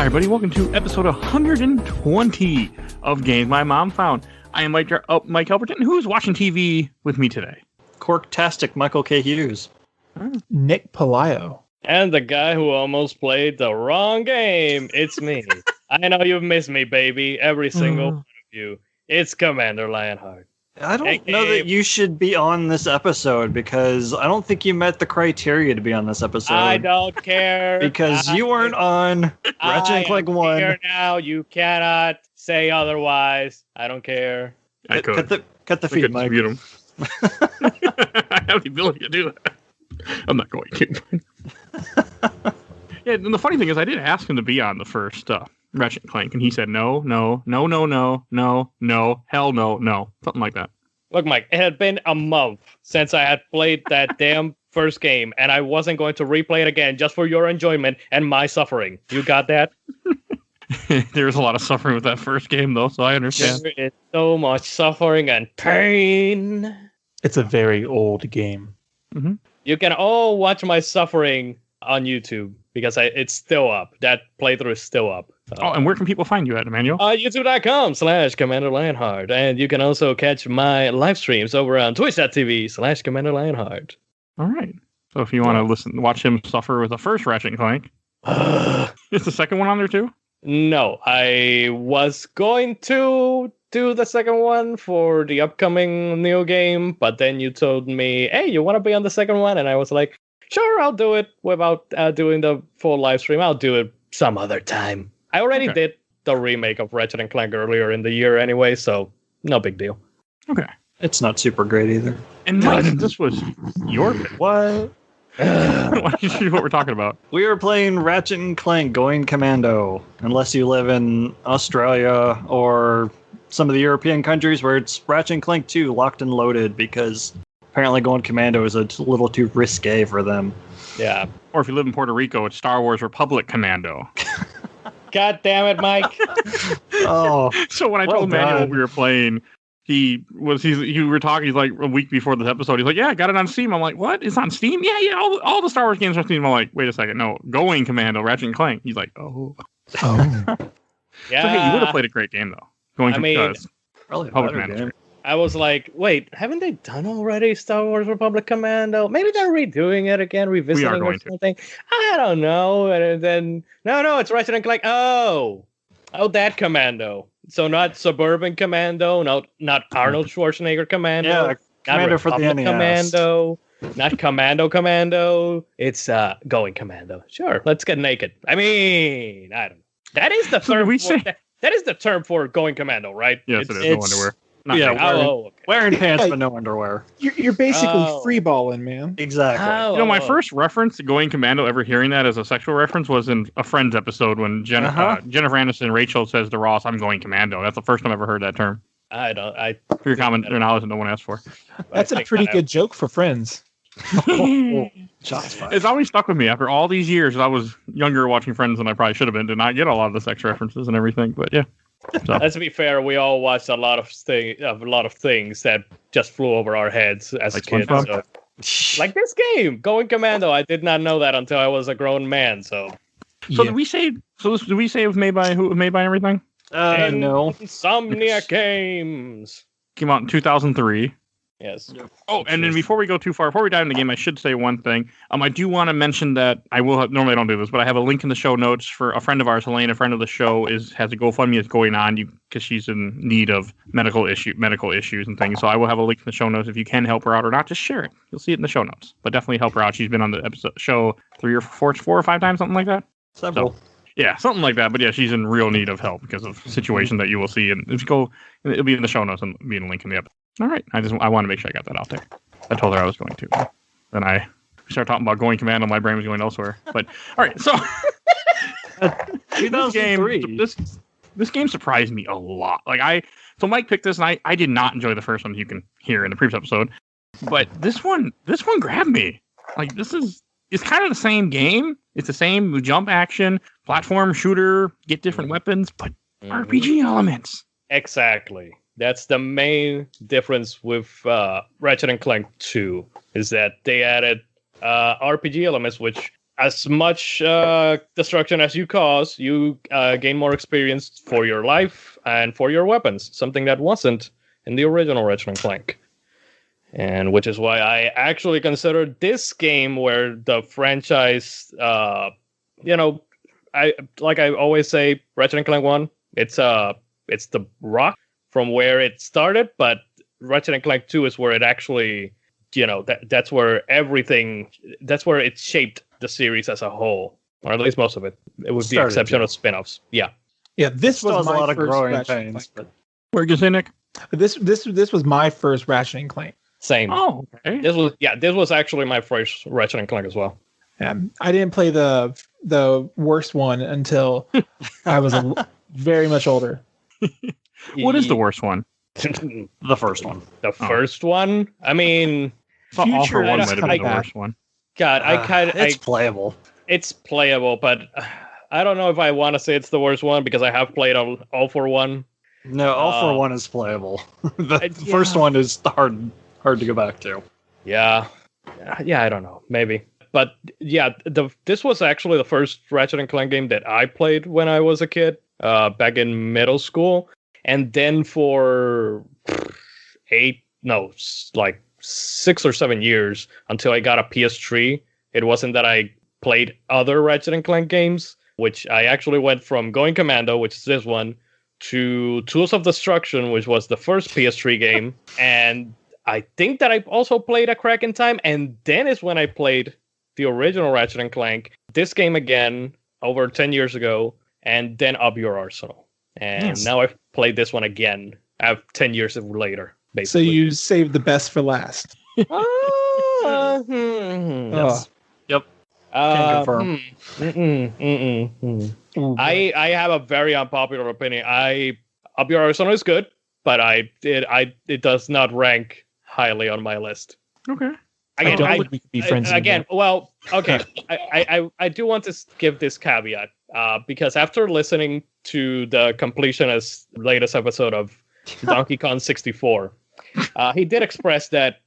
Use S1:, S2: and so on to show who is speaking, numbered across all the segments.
S1: everybody. Welcome to episode 120 of Games My Mom Found. I am Mike Albertin. Who's watching TV with me today?
S2: Quark-tastic Michael K. Hughes.
S3: Nick Pelayo.
S4: And the guy who almost played the wrong game. It's me. I know you've missed me, baby. Every single one of you. It's Commander Lionheart.
S2: I don't know that you should be on this episode because I don't think you met the criteria to be on this episode.
S4: I don't care.
S2: Because you weren't on Ratchet Clank 1.
S4: Here now. You cannot say otherwise. I don't care.
S1: I could.
S2: Cut the feed, Mike.
S1: Mute him. I have the ability to do that. I'm not going to. Yeah, and the funny thing is I did ask him to be on the first Ratchet Clank, and he said no, hell no, something like that.
S4: Look, Mike, it had been a month since I had played that damn first game, and I wasn't going to replay it again just for your enjoyment and my suffering. You got that?
S1: There's a lot of suffering with that first game, though, so I understand.
S4: There is so much suffering and pain.
S3: It's a very old game.
S1: Mm-hmm.
S4: You can all watch my suffering on YouTube because it's still up. That playthrough is still up.
S1: And where can people find you at, Emanuel?
S4: YouTube.com/Commander Lionheart. And you can also catch my live streams over on Twitch.tv/Commander Lionheart.
S1: All right. So if you want to watch him suffer with the first Ratchet Clank, is the second one on there too?
S4: No, I was going to do the second one for the upcoming new game, but then you told me, hey, you want to be on the second one? And I was like, sure, I'll do it without doing the full live stream. I'll do it some other time. I already did the remake of Ratchet & Clank earlier in the year anyway, so no big deal.
S1: Okay.
S2: It's not super great either.
S1: And Mike, this was your pick.
S2: What?
S1: Why don't you see what we're talking about?
S2: We were playing Ratchet & Clank Going Commando, unless you live in Australia or some of the European countries where it's Ratchet & Clank 2 locked and loaded because apparently Going Commando is a little too risque for them.
S4: Yeah.
S1: Or if you live in Puerto Rico, it's Star Wars Republic Commando.
S4: God damn it, Mike.
S2: Oh.
S1: So when I told Emanuel we were playing, you were talking, he's like a week before this episode, he's like, yeah, I got it on Steam. I'm like, what? It's on Steam? Yeah, all the Star Wars games are on Steam. I'm like, wait a second, no, Going Commando, Ratchet & Clank. He's like, oh.
S4: Yeah.
S1: So hey, you would have played a great game, though.
S2: Probably a better game.
S4: I was like, wait, haven't they done already Star Wars Republic Commando? Maybe they're redoing it again, revisiting or something. I don't know. And then, no, it's Ratchet & Clank. Oh, that Commando. So not Suburban Commando, not Arnold Schwarzenegger Commando.
S2: Yeah, Commando for the NES.
S4: Commando, not Commando. It's Going Commando. Sure, let's get naked. I mean, I don't know. That is the term. That is the term for Going Commando, right?
S1: Yes, it is. No underwear.
S2: Wearing pants but no underwear.
S3: You're basically freeballing, man.
S2: Exactly.
S1: My first reference to Going Commando, ever hearing that as a sexual reference, was in a Friends episode when Jennifer Aniston and Rachel says to Ross, "I'm going commando." That's the first time I ever heard that term. For your comment or knowledge that no one asked for.
S3: That's a pretty good joke for Friends.
S1: It's always stuck with me after all these years. I was younger watching Friends than I probably should have been. Did not get a lot of the sex references and everything, but yeah. So.
S4: Let's be fair, we all watched a lot of things that just flew over our heads as kids. So. Like this game, Going Commando. I did not know that until I was a grown man. So
S1: did we say? Did we say it was made by who? Made by everything?
S2: No.
S4: Insomniac Games
S1: came out in 2003.
S4: Yes.
S1: Oh, and then before we go too far, before we dive into the game, I should say one thing. I do want to mention that I will have, normally I don't do this, but I have a link in the show notes for a friend of ours, Helene, a friend of the show, has a GoFundMe that's going on because she's in need of medical issues and things. So I will have a link in the show notes if you can help her out or not. Just share it. You'll see it in the show notes. But definitely help her out. She's been on the show 4 or 5 times, something like that.
S2: Several.
S1: So, yeah, something like that. But yeah, she's in real need of help because of a situation that you will see. And if you go, it'll be in the show notes and be in a link in the episode. All right. I want to make sure I got that out there. I told her I was going to. Then we started talking about Going Commando. My brain was going elsewhere. But all right. So this game surprised me a lot. So Mike picked this, and I did not enjoy the first one. You can hear in the previous episode. But this one grabbed me. It's kind of the same game. It's the same jump action, platform shooter, get different weapons, but RPG elements.
S4: Exactly. That's the main difference with Ratchet & Clank 2, is that they added RPG elements, which as much destruction as you cause, you gain more experience for your life and for your weapons, something that wasn't in the original Ratchet & Clank. And which is why I actually consider this game where the franchise, I always say, Ratchet & Clank 1, it's the rock from where it started, but Ratchet & Clank 2 is where it actually, that's where it shaped the series as a whole, or at least most of it, with the exception of spin-offs. Yeah.
S3: Yeah, this was
S2: a
S3: my
S2: lot of
S3: first
S2: growing
S3: Ratchet and
S2: pains.
S3: Clank.
S2: But
S1: Where you say, Nick?
S3: This was my first Ratchet and Clank.
S4: Same.
S1: Oh, okay.
S4: This was actually my first Ratchet & Clank as well.
S3: I didn't play the worst one until I was very much older.
S1: What is the worst one?
S2: the first one.
S4: The first one? I mean,
S1: I thought All for
S3: Future
S1: One
S3: is
S1: might have been the
S3: kinda
S1: worst one.
S4: God,
S2: It's playable.
S4: it's playable, but I don't know if I want to say it's the worst one because I have played All for One.
S2: No, All for One is playable. the first one is hard to go back to.
S4: Yeah, I don't know, maybe. But yeah, this was actually the first Ratchet & Clank game that I played when I was a kid, back in middle school. And then for 6 or 7 years until I got a PS3, it wasn't that I played other Ratchet & Clank games, which I actually went from Going Commando, which is this one, to Tools of Destruction, which was the first PS3 game. And I think that I also played A Crack in Time, and then is when I played the original Ratchet & Clank, this game again, over 10 years ago, and then Up Your Arsenal. And now I've played this one again, 10 years later, basically.
S3: So you saved the best for last.
S2: Yes. Yep. Can confirm.
S4: I have a very unpopular opinion. Up Your Arsenal is good, but it does not rank highly on my list.
S1: Okay.
S3: I don't think we could be friends
S4: again.
S3: anymore.
S4: Well, okay. I do want to give this caveat because after listening to the completionist latest episode of Donkey Kong 64, he did express that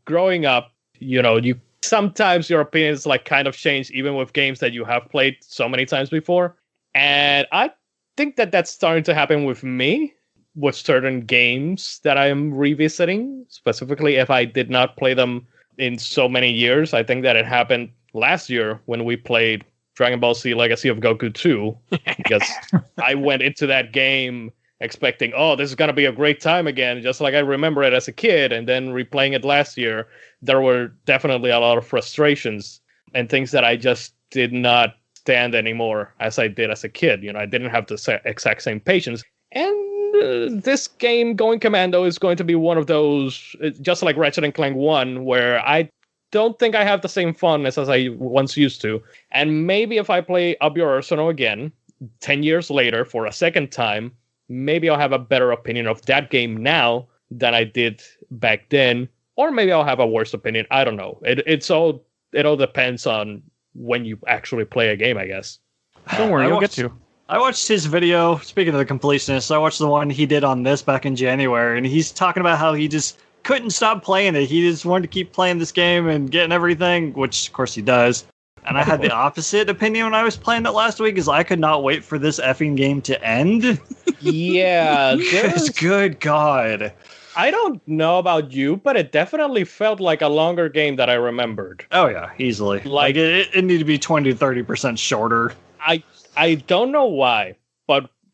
S4: growing up, you sometimes your opinions kind of change even with games that you have played so many times before, and I think that that's starting to happen with me with certain games that I am revisiting, specifically if I did not play them in so many years. I think that it happened last year when we played Dragon Ball Z Legacy of Goku 2, because I went into that game expecting, this is going to be a great time again, just like I remember it as a kid, and then replaying it last year, there were definitely a lot of frustrations and things that I just did not stand anymore as I did as a kid. I didn't have the exact same patience. And this game, Going Commando, is going to be one of those, just like Ratchet & Clank 1, where I don't think I have the same funness as I once used to. And maybe if I play Up Your Arsenal again, 10 years later, for a second time, maybe I'll have a better opinion of that game now than I did back then. Or maybe I'll have a worse opinion. I don't know. It all depends on when you actually play a game, I guess.
S1: Don't worry, you'll get to.
S2: I watched his video, speaking of the completionist, I watched the one he did on this back in January, and he's talking about how he just couldn't stop playing it. He just wanted to keep playing this game and getting everything, which of course he does. And I had the opposite opinion when I was playing it last week, is I could not wait for this effing game to end.
S4: Yeah.
S2: Because good God.
S4: I don't know about you, but it definitely felt like a longer game that I remembered.
S2: Oh yeah, easily. Like it needed to be 20 to 30% shorter.
S4: I don't know why,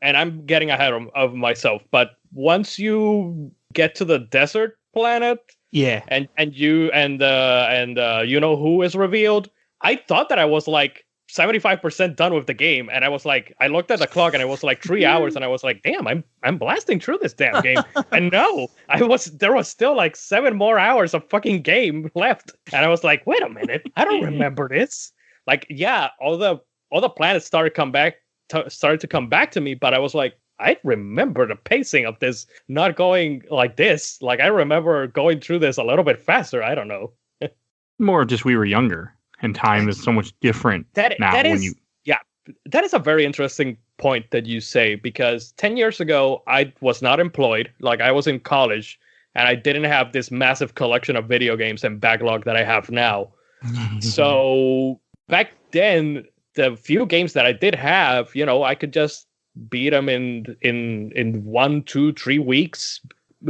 S4: and I'm getting ahead of myself, but once you get to the desert planet, and you who is revealed, I thought that I was 75% done with the game, and I was I looked at the clock and it was 3 hours, and I was damn, I'm blasting through this damn game. And no, there was still 7 more hours of fucking game left, and I was wait a minute, I don't remember this. All the planets started to come back to me, but I was I remember the pacing of this not going like this. I remember going through this a little bit faster. I don't know.
S1: More just we were younger, and time is so much different now.
S4: That is a very interesting point that you say, because 10 years ago, I was not employed. I was in college, and I didn't have this massive collection of video games and backlog that I have now. So back then, the few games that I did have, I could just beat them in 1, 2, 3 weeks,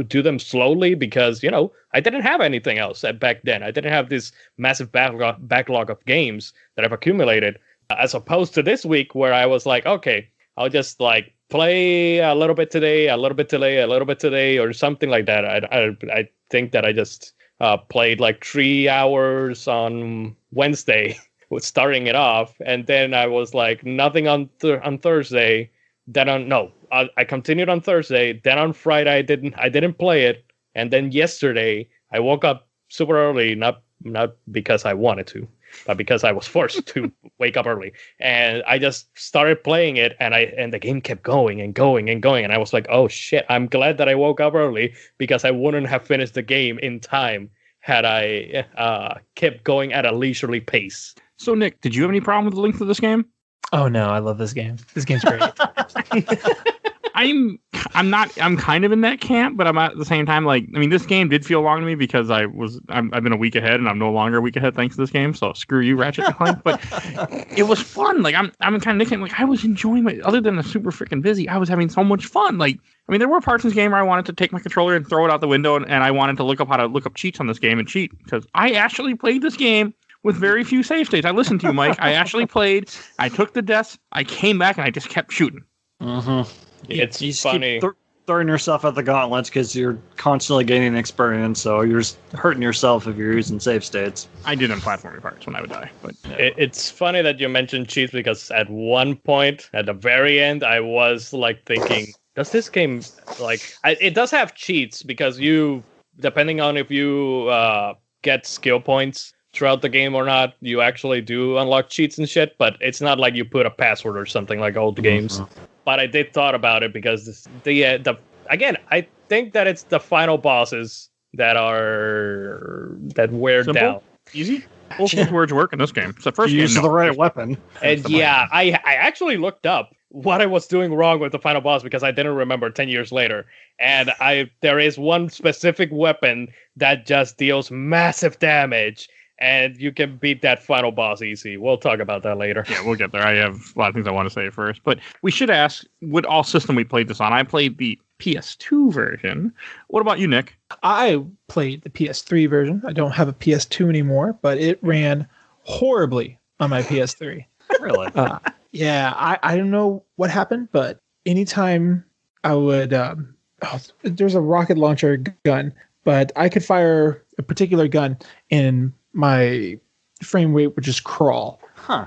S4: do them slowly because, I didn't have anything else back then. I didn't have this massive backlog of games that I've accumulated, as opposed to this week where I was like, okay, I'll just like play a little bit today, a little bit today, a little bit today, or something like that. I think that I just played like 3 hours on Wednesday, with starting it off, and then I was like nothing on Thursday. Then I continued on Thursday. Then on Friday I didn't play it, and then yesterday I woke up super early, not because I wanted to, but because I was forced to wake up early, and I just started playing it, and the game kept going and going and going, and I was like, oh shit, I'm glad that I woke up early because I wouldn't have finished the game in time had I kept going at a leisurely pace.
S1: So Nick, did you have any problem with the length of this game?
S3: Oh no, I love this game. This game's great.
S1: I'm kind of in that camp, but I'm at the same time this game did feel long to me because I've been a week ahead and I'm no longer a week ahead thanks to this game. So screw you, Ratchet Clank. But it was fun. I'm kind of thinking I was enjoying it. Other than the super freaking busy, I was having so much fun. There were parts in this game where I wanted to take my controller and throw it out the window, and I wanted to look up how to look up cheats on this game and cheat because I actually played this game with very few save states. I listened to you, Mike. I actually played. I took the deaths. I came back and I just kept shooting.
S2: Mm-hmm.
S4: It's
S2: you
S4: funny.
S2: Keep throwing yourself at the gauntlets because you're constantly gaining experience, so you're hurting yourself if you're using save states.
S1: I did on platforming parts when I would die. But
S4: it's funny that you mentioned cheats because at one point, at the very end, I was thinking, does this game it does have cheats because depending on if you get skill points throughout the game or not, you actually do unlock cheats and shit, but it's not like you put a password or something like old games. But I did thought about it because again, I think that it's the final bosses that wear
S1: simple?
S4: down.
S1: Easy? Both words work in this game. It's the first game.
S2: Use the right weapon.
S4: And I actually looked up what I was doing wrong with the final boss because I didn't remember 10 years later. And there is one specific weapon that just deals massive damage, and you can beat that final boss easy. We'll talk about that later.
S1: Yeah, we'll get there. I have a lot of things I want to say first. But we should ask what all system we played this on. I played the PS2 version. What about you, Nick?
S3: I played the PS3 version. I don't have a PS2 anymore, but it ran horribly on my PS3.
S2: Really?
S3: Yeah, I don't know what happened, but anytime I would... there's a rocket launcher gun, but I could fire a particular gun and my frame rate would just crawl.
S2: Huh.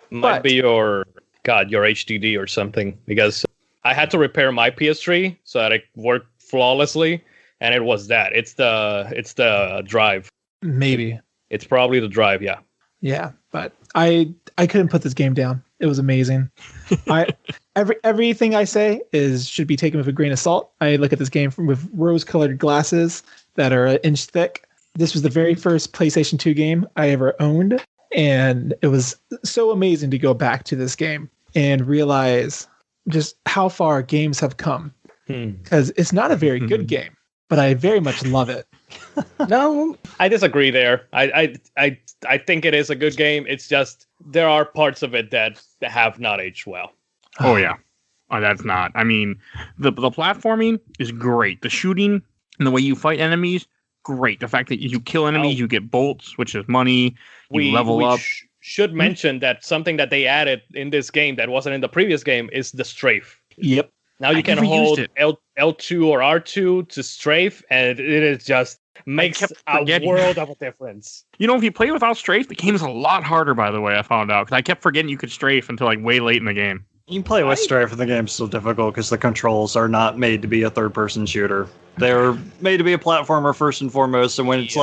S4: Might be your HDD or something, because I had to repair my PS3 so that it worked flawlessly, and it was that. It's the drive.
S3: Maybe.
S4: It's probably the drive, yeah.
S3: Yeah, but I couldn't put this game down. It was amazing. Everything I say should be taken with a grain of salt. I look at this game with rose-colored glasses that are an inch thick. This was the very first PlayStation 2 game I ever owned, and it was so amazing to go back to this game and realize just how far games have come. Because it's not a very good game, but I very much love it.
S4: No, I disagree there. I think it is a good game. It's just there are parts of it that have not aged well.
S1: Oh yeah, that's not. I mean, the platforming is great. The shooting and the way you fight enemies, great. The fact that you kill enemies, you get bolts, which is money. You level up.
S4: Should mention that something that they added in this game that wasn't in the previous game is the strafe.
S3: Yep.
S4: Now you can hold L2 or R2 to strafe, and it is just makes a world of a difference.
S1: If you play without strafe, the game is a lot harder, by the way, I found out. Because I kept forgetting you could strafe until way late in the game.
S2: You can play with strafe, and the game's still difficult because the controls are not made to be a third-person shooter. They're made to be a platformer first and foremost, and when it's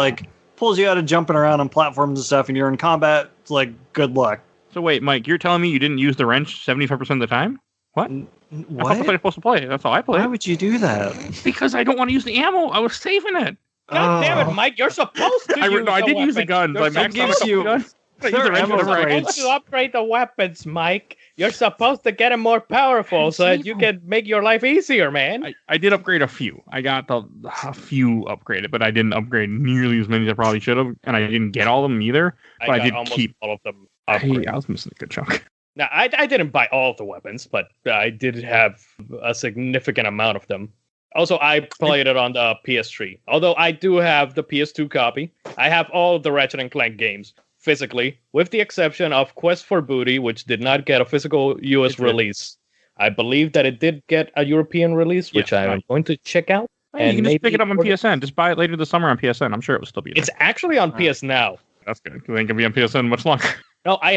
S2: pulls you out of jumping around on platforms and stuff, and you're in combat, it's good luck.
S1: So wait, Mike, you're telling me you didn't use the wrench 75% of the time? What?
S2: What?
S1: I thought that's what you're supposed to play. That's how I play.
S2: Why would you do that?
S1: Because I don't want to use the ammo. I was saving it.
S4: God damn it, Mike! You're supposed to.
S1: I did use the guns. I maxed out a couple guns.
S4: You're supposed to upgrade the weapons, Mike. You're supposed to get them more powerful so that you can make your life easier, man.
S1: I did upgrade a few. I got a few upgraded, but I didn't upgrade nearly as many as I probably should have, and I didn't get all of them either. But I did keep
S4: all of them. upgrade.
S1: I was missing a good chunk.
S4: Now, I didn't buy all of the weapons, but I did have a significant amount of them. Also, I played it on the PS3. Although I do have the PS2 copy, I have all of the Ratchet and Clank games physically, with the exception of Quest for Booty, which did not get a physical US release. I believe that it did get a European release, which I'm going to check out.
S1: Hey, you can just pick it up on PSN. Just buy it later this summer on PSN. I'm sure it will still be there.
S4: It's actually on PS Now.
S1: That's good. It ain't going to be on PSN much longer.
S4: No, I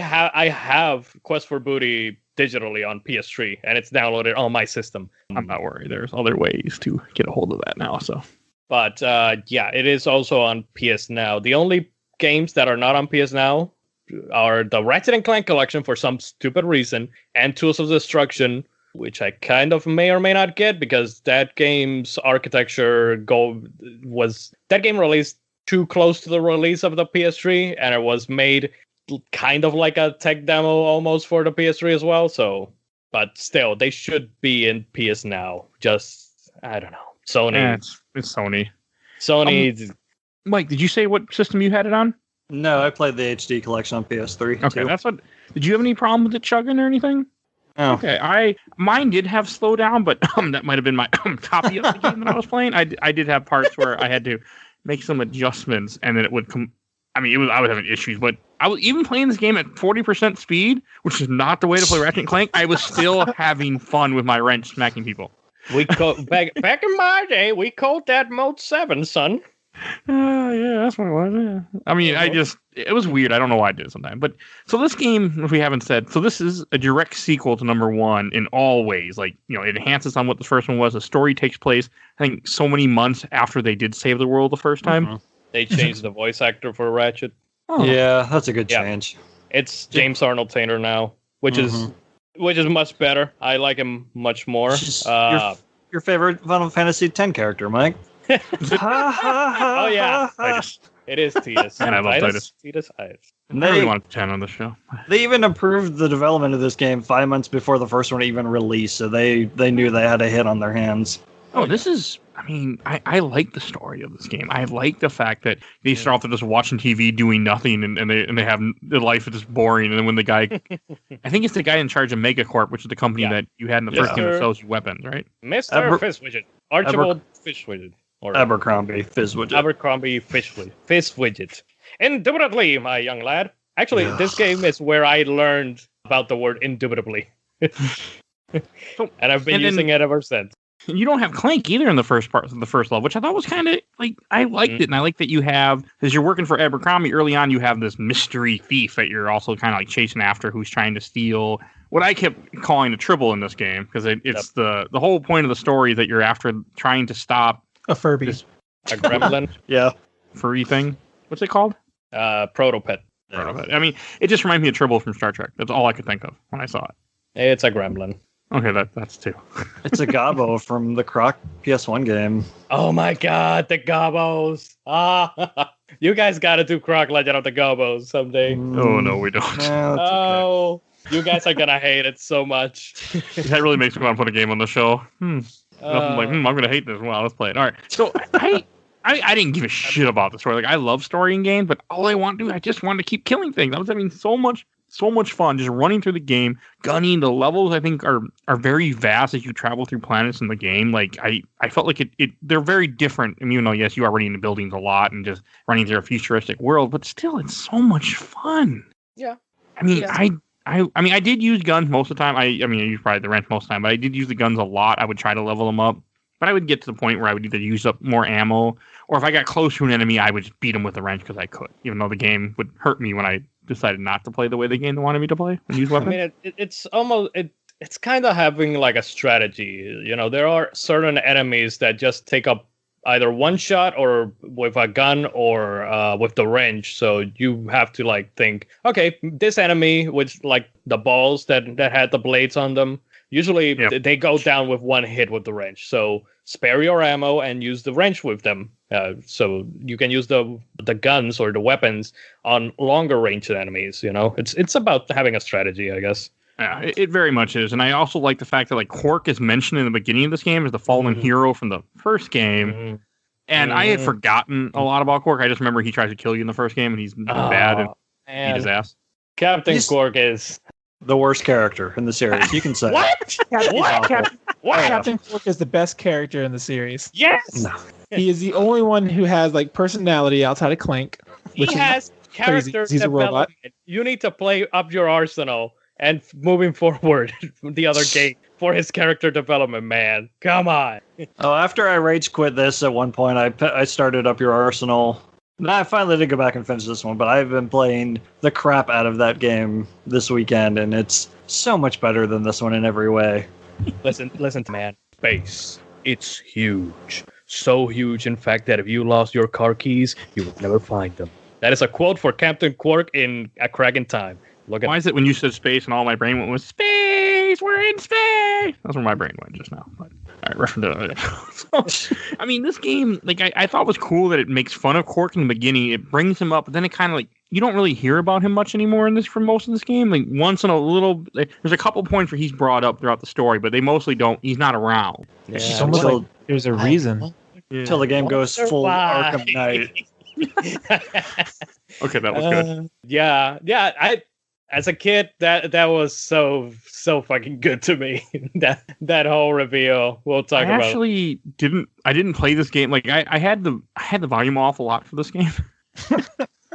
S4: have Quest for Booty digitally on PS3, and it's downloaded on my system.
S1: I'm not worried. There's other ways to get a hold of that now.
S4: But yeah, it is also on PS Now. The only games that are not on PS Now are the Ratchet and Clank collection for some stupid reason, and Tools of Destruction, which I kind of may or may not get because that game's architecture that game released too close to the release of the PS3, and it was made kind of like a tech demo almost for the PS3 as well. So, but still, they should be in PS Now. Just, I don't know. Sony.
S1: It's Sony.
S4: Sony.
S1: Mike, did you say what system you had it on?
S2: No, I played the HD collection on PS3.
S1: Okay,
S2: too.
S1: that's what. Did you have any problem with it chugging or anything?
S2: Oh.
S1: Okay, mine did have slowdown, but that might have been my copy of the game that I was playing. I did have parts where I had to make some adjustments, and then it would come. I mean, I was having issues, but I was even playing this game at 40% speed, which is not the way to play Ratchet and Clank. I was still having fun with my wrench smacking people.
S4: Back in my day, we called that Mode 7, son.
S1: Yeah, that's what it was. Yeah. I mean, it was weird. I don't know why I did it sometimes. But so this game, if we haven't said, so this is a direct sequel to number 1 in all ways. Like, it enhances on what the first one was. The story takes place, I think, so many months after they did save the world the first time.
S2: Mm-hmm.
S4: They changed the voice actor for Ratchet.
S2: Oh. Yeah, that's a good change.
S4: It's James Arnold Taylor now, which is much better. I like him much more.
S2: Your favorite Final Fantasy X character, Mike?
S4: Oh yeah, it is Titus.
S1: And I love
S4: Titus.
S1: I really want to pretend on the show.
S2: They even approved the development of this game 5 months before the first one even released, so they knew they had a hit on their hands.
S1: Oh, this is, I mean, I like the story of this game. I like the fact that they start off with just watching TV, doing nothing, and they have their life is just boring. And then when the guy, I think it's the guy in charge of Megacorp, which is the company that you had in the first game that sells you weapons, right?
S4: Mr. Fizzwidget. Archibald Fizzwidget.
S2: Abercrombie Fizzwidget.
S4: Abercrombie Fizzwidget. Indubitably, my young lad. Actually, this game is where I learned about the word indubitably. And I've been using it ever since.
S1: You don't have Clank either in the first part of the first level, which I thought was kind of like, I liked it. And I like that you have, as you're working for Abercrombie early on, you have this mystery thief that you're also kind of like chasing after who's trying to steal what I kept calling a tribble in this game. Because it's the whole point of the story that you're after trying to stop
S3: a Furby.
S4: A gremlin.
S2: Yeah.
S1: Furry thing. What's it called?
S4: Protopet.
S1: Protopet. I mean, it just reminds me of Tribble from Star Trek. That's all I could think of when I saw it.
S4: It's a gremlin.
S1: Okay, that's two.
S2: It's a gobbo from the Croc PS1 game.
S4: Oh my god, the gobbos. You guys gotta do Croc Legend of the Gobbos someday.
S1: Oh, no, we don't.
S4: Okay. You guys are gonna hate it so much.
S1: That really makes me want to put a game on the show. Nothing like, I'm gonna hate this. Well, let's play it. All right. So I didn't give a shit about the story. Like, I love story in games, but all I want to do, I just want to keep killing things. I was having so much fun just running through the game, gunning. The levels I think are very vast as you travel through planets in the game. Like I felt like they're very different. I mean, even though yes, you are running the buildings a lot and just running through a futuristic world, but still it's so much fun.
S4: Yeah.
S1: I mean, yeah. I mean, I did use guns most of the time. I mean, I used probably the wrench most of the time, but I did use the guns a lot. I would try to level them up, but I would get to the point where I would either use up more ammo, or if I got close to an enemy, I would just beat them with the wrench because I could, even though the game would hurt me when I decided not to play the way the game wanted me to play and use weapons.
S4: I mean, it's kind of having like a strategy. You know, there are certain enemies that just take up either one shot or with a gun or with the wrench. So you have to like think, okay, this enemy with like the balls that had the blades on them, usually they go down with one hit with the wrench. So spare your ammo and use the wrench with them. So you can use the guns or the weapons on longer range enemies. You know, it's about having a strategy, I guess.
S1: Yeah, it very much is. And I also like the fact that like Quark is mentioned in the beginning of this game as the fallen hero from the first game. And I had forgotten a lot about Quark. I just remember he tries to kill you in the first game and he's bad and beat his ass.
S4: Captain Quark is
S2: the worst character in the series. You can say
S4: what?
S3: Captain Quark is the best character in the series.
S4: Yes.
S2: No.
S3: He is the only one who has like personality outside of Clank.
S4: He has character
S3: He's a robot.
S4: development. You need to play up your arsenal and moving forward the other game for his character development, man. Come on.
S2: Oh, after I rage quit this at one point, I started Up Your Arsenal. And I finally did go back and finish this one, but I've been playing the crap out of that game this weekend, and it's so much better than this one in every way.
S4: Listen, man. Space. It's huge. So huge, in fact, that if you lost your car keys, you would never find them. That is a quote for Captain Quark in A Crack in Time. Look at
S1: Why is it when you said space and all my brain went with space? We're in space. That's where my brain went just now. But, all right, reference to so, I mean, this game, like I thought was cool that it makes fun of Quark in the beginning. It brings him up, but then it kind of like you don't really hear about him much anymore in this for most of this game. Like once in a little, there's a couple points where he's brought up throughout the story, but they mostly don't. He's not around.
S4: Yeah.
S3: It's almost like there's a reason.
S2: Until the game goes full Arkham Knight.
S1: Okay, that was good.
S4: Yeah. I as a kid that was so fucking good to me. that whole reveal. We'll talk about.
S1: I actually didn't play this game. Like I had the volume off a lot for this game.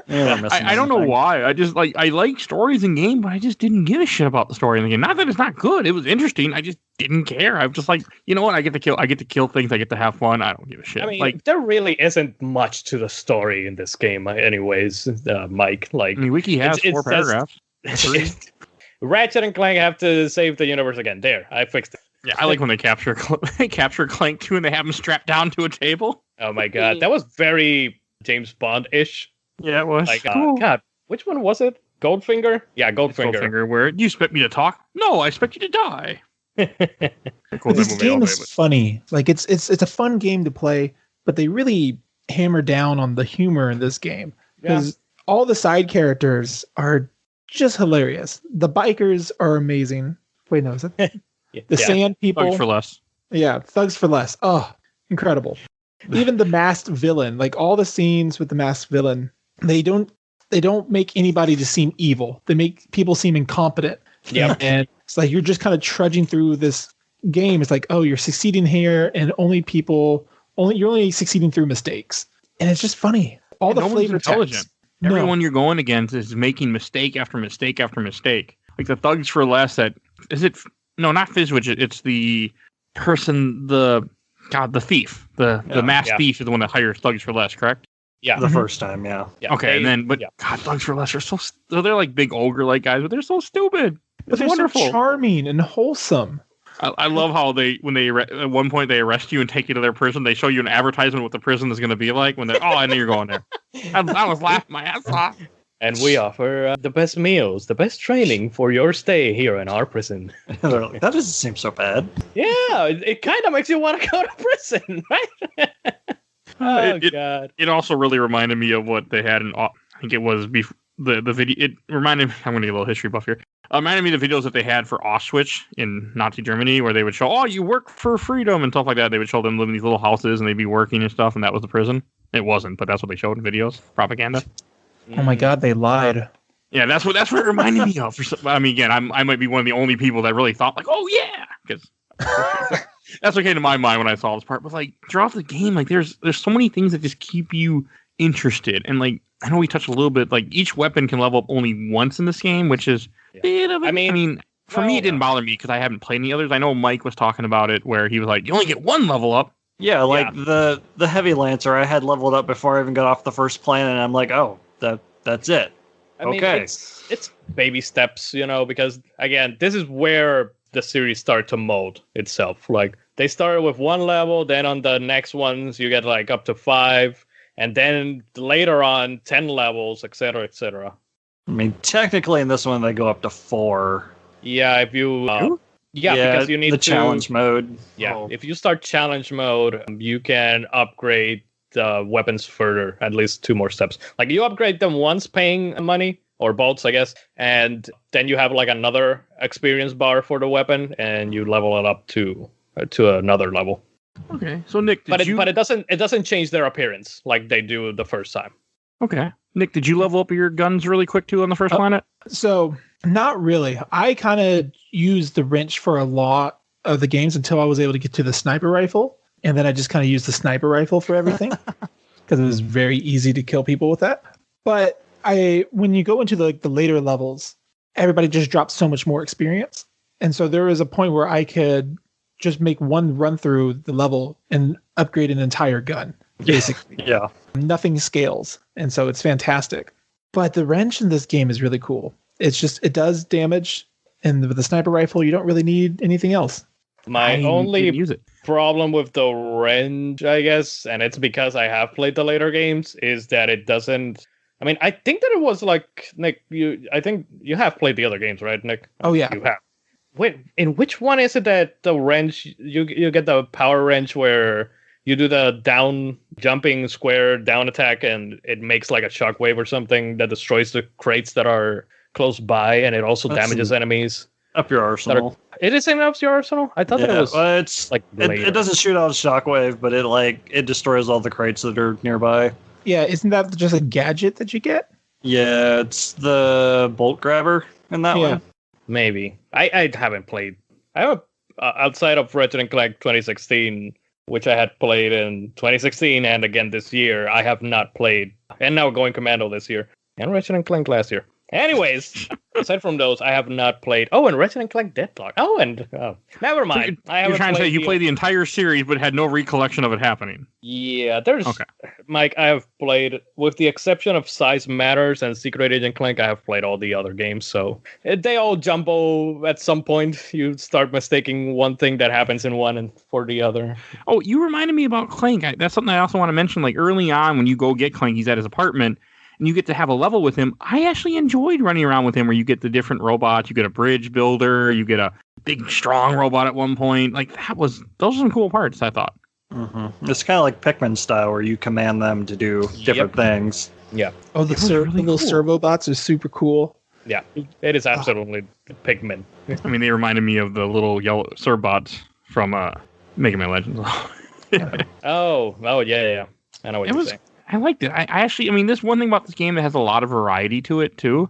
S1: I don't know why. I just I like stories in game, but I just didn't give a shit about the story in the game. Not that it's not good. It was interesting. I just didn't care. I'm just like, you know what? I get to kill things. I get to have fun. I don't give a shit.
S4: I mean,
S1: like
S4: there really isn't much to the story in this game, anyways. Mike, like,
S1: I mean, Wiki has 4 paragraphs.
S4: Ratchet and Clank have to save the universe again. There, I fixed it.
S1: Yeah, I like when they capture Clank too, and they have him strapped down to a table.
S4: Oh my god, that was very James Bond-ish.
S1: Yeah, it was.
S4: Like,
S1: cool.
S4: God, which one was it? Goldfinger? Yeah, Goldfinger.
S1: Goldfinger, where you expect me to talk? No, I expect you to die. Cool,
S3: This game is funny. Like it's a fun game to play, but they really hammer down on the humor in this game because all the side characters are just hilarious. The bikers are amazing. Wait, no, is it the sand people?
S1: Thugs for less.
S3: Yeah, Thugs for Less. Oh, incredible. Even the masked villain, like all the scenes with the masked villain, they don't make anybody to seem evil. They make people seem incompetent.
S4: Yeah.
S3: And it's like you're just kind of trudging through this game. It's like, oh, you're succeeding here, and you're only succeeding through mistakes. And it's just funny. All the flavor
S1: intelligent. Everyone you're going against is making mistake after mistake after mistake. Like the Thugs for Less not Fizzwich, it's the person, the thief. The masked thief is the one that hires Thugs for Less, correct?
S4: Yeah.
S2: The first time, yeah.
S1: Okay, God, Thugs for Less are they're like big ogre-like guys, but they're so stupid.
S3: But they're wonderful. So charming and wholesome.
S1: I love how at one point they arrest you and take you to their prison. They show you an advertisement what the prison is going to be like when they're, I knew you're going there. I was laughing my ass off.
S4: And we offer the best meals, the best training for your stay here in our prison.
S2: They're like, that doesn't seem so bad.
S4: Yeah, it kind of makes you want to go to prison, right? God.
S1: It also really reminded me of what they had in, I think it was the video. It reminded me, I'm going to get a little history buff here. It reminded me of the videos that they had for Auschwitz in Nazi Germany, where they would show, you work for freedom and stuff like that. They would show them living in these little houses and they'd be working and stuff, and that was the prison. It wasn't, but that's what they showed in videos. Propaganda.
S3: Oh my God, they lied.
S1: Yeah, that's what it reminded me of. I mean, again, I might be one of the only people that really thought like, oh yeah, because that's what came to my mind when I saw this part. But like throughout the game, like there's so many things that just keep you interested. And like I know we touched a little bit. Like each weapon can level up only once in this game, which is a bit of. For me, it didn't bother me because I haven't played any others. I know Mike was talking about it where he was like, you only get one level up.
S2: Yeah, like the Heavy Lancer, I had leveled up before I even got off the first planet, and I'm like, oh, that's it.
S4: I mean, it's baby steps, because again, this is where the series started to mold itself. Like they started with one level, then on the next ones you get like up to 5, and then later on 10 levels, etc., etc.
S2: I mean, technically in this one they go up to 4.
S4: Yeah, if you because you need
S2: the challenge mode.
S4: Yeah, if you start challenge mode, you can upgrade the weapons further, at least 2 more steps. Like you upgrade them once paying money, or bolts, I guess, and then you have like another experience bar for the weapon, and you level it up to another level.
S1: Okay, so Nick,
S4: but it doesn't change their appearance like they do the first time.
S1: Okay, Nick, did you level up your guns really quick too on the first planet?
S3: So not really. I kind of used the wrench for a lot of the games until I was able to get to the sniper rifle. And then I just kind of used the sniper rifle for everything because it was very easy to kill people with that. But when you go into the later levels, everybody just drops so much more experience. And so there was a point where I could just make one run through the level and upgrade an entire gun, basically.
S2: Yeah.
S3: Nothing scales. And so it's fantastic. But the wrench in this game is really cool. It's just, it does damage. And with the sniper rifle, you don't really need anything else.
S4: My only problem with the wrench, I guess, and it's because I have played the later games, is that it doesn't... I mean, I think that it was like, Nick, I think you have played the other games, right, Nick?
S3: Oh, yeah.
S4: You have. Wait, in which one is it that the wrench, you get the power wrench where you do the down jumping square down attack and it makes like a shockwave or something that destroys the crates that are close by and it also damages enemies?
S2: Up your arsenal.
S4: It is in up your arsenal? I thought that it was
S2: it's
S4: like
S2: it doesn't shoot out a shockwave, but it destroys all the crates that are nearby.
S3: Yeah, isn't that just a gadget that you get?
S2: Yeah, it's the bolt grabber in that one.
S4: Maybe. I haven't played. I have outside of Ratchet Clank 2016, which I had played in 2016 and again this year, I have not played. And now going Commando this year. And Ratchet Clank last year. Anyways, aside from those, I have not played. Oh, and Ratchet Clank Deadlock. Never mind.
S1: You're trying to say you played the entire series but had no recollection of it happening.
S4: Yeah, there's... Okay. Mike, I have played, with the exception of Size Matters and Secret Agent Clank, I have played all the other games, so they all jumble at some point. You start mistaking one thing that happens in one and for the other.
S1: Oh, you reminded me about Clank. That's something I also want to mention. Like early on when you go get Clank, he's at his apartment, and you get to have a level with him. I actually enjoyed running around with him where you get the different robots. You get a bridge builder. You get a big, strong robot at one point. Like those are some cool parts, I thought.
S2: Mm-hmm. It's kind of like Pikmin style where you command them to do different things.
S4: Yeah.
S3: Oh, the little servo bots are super cool.
S4: Yeah, it is absolutely Pikmin.
S1: I mean, they reminded me of the little yellow Serbots from Mega Man Legends.
S4: Oh, yeah. I know what you're saying.
S1: I liked it. I actually, this one thing about this game, it has a lot of variety to it, too,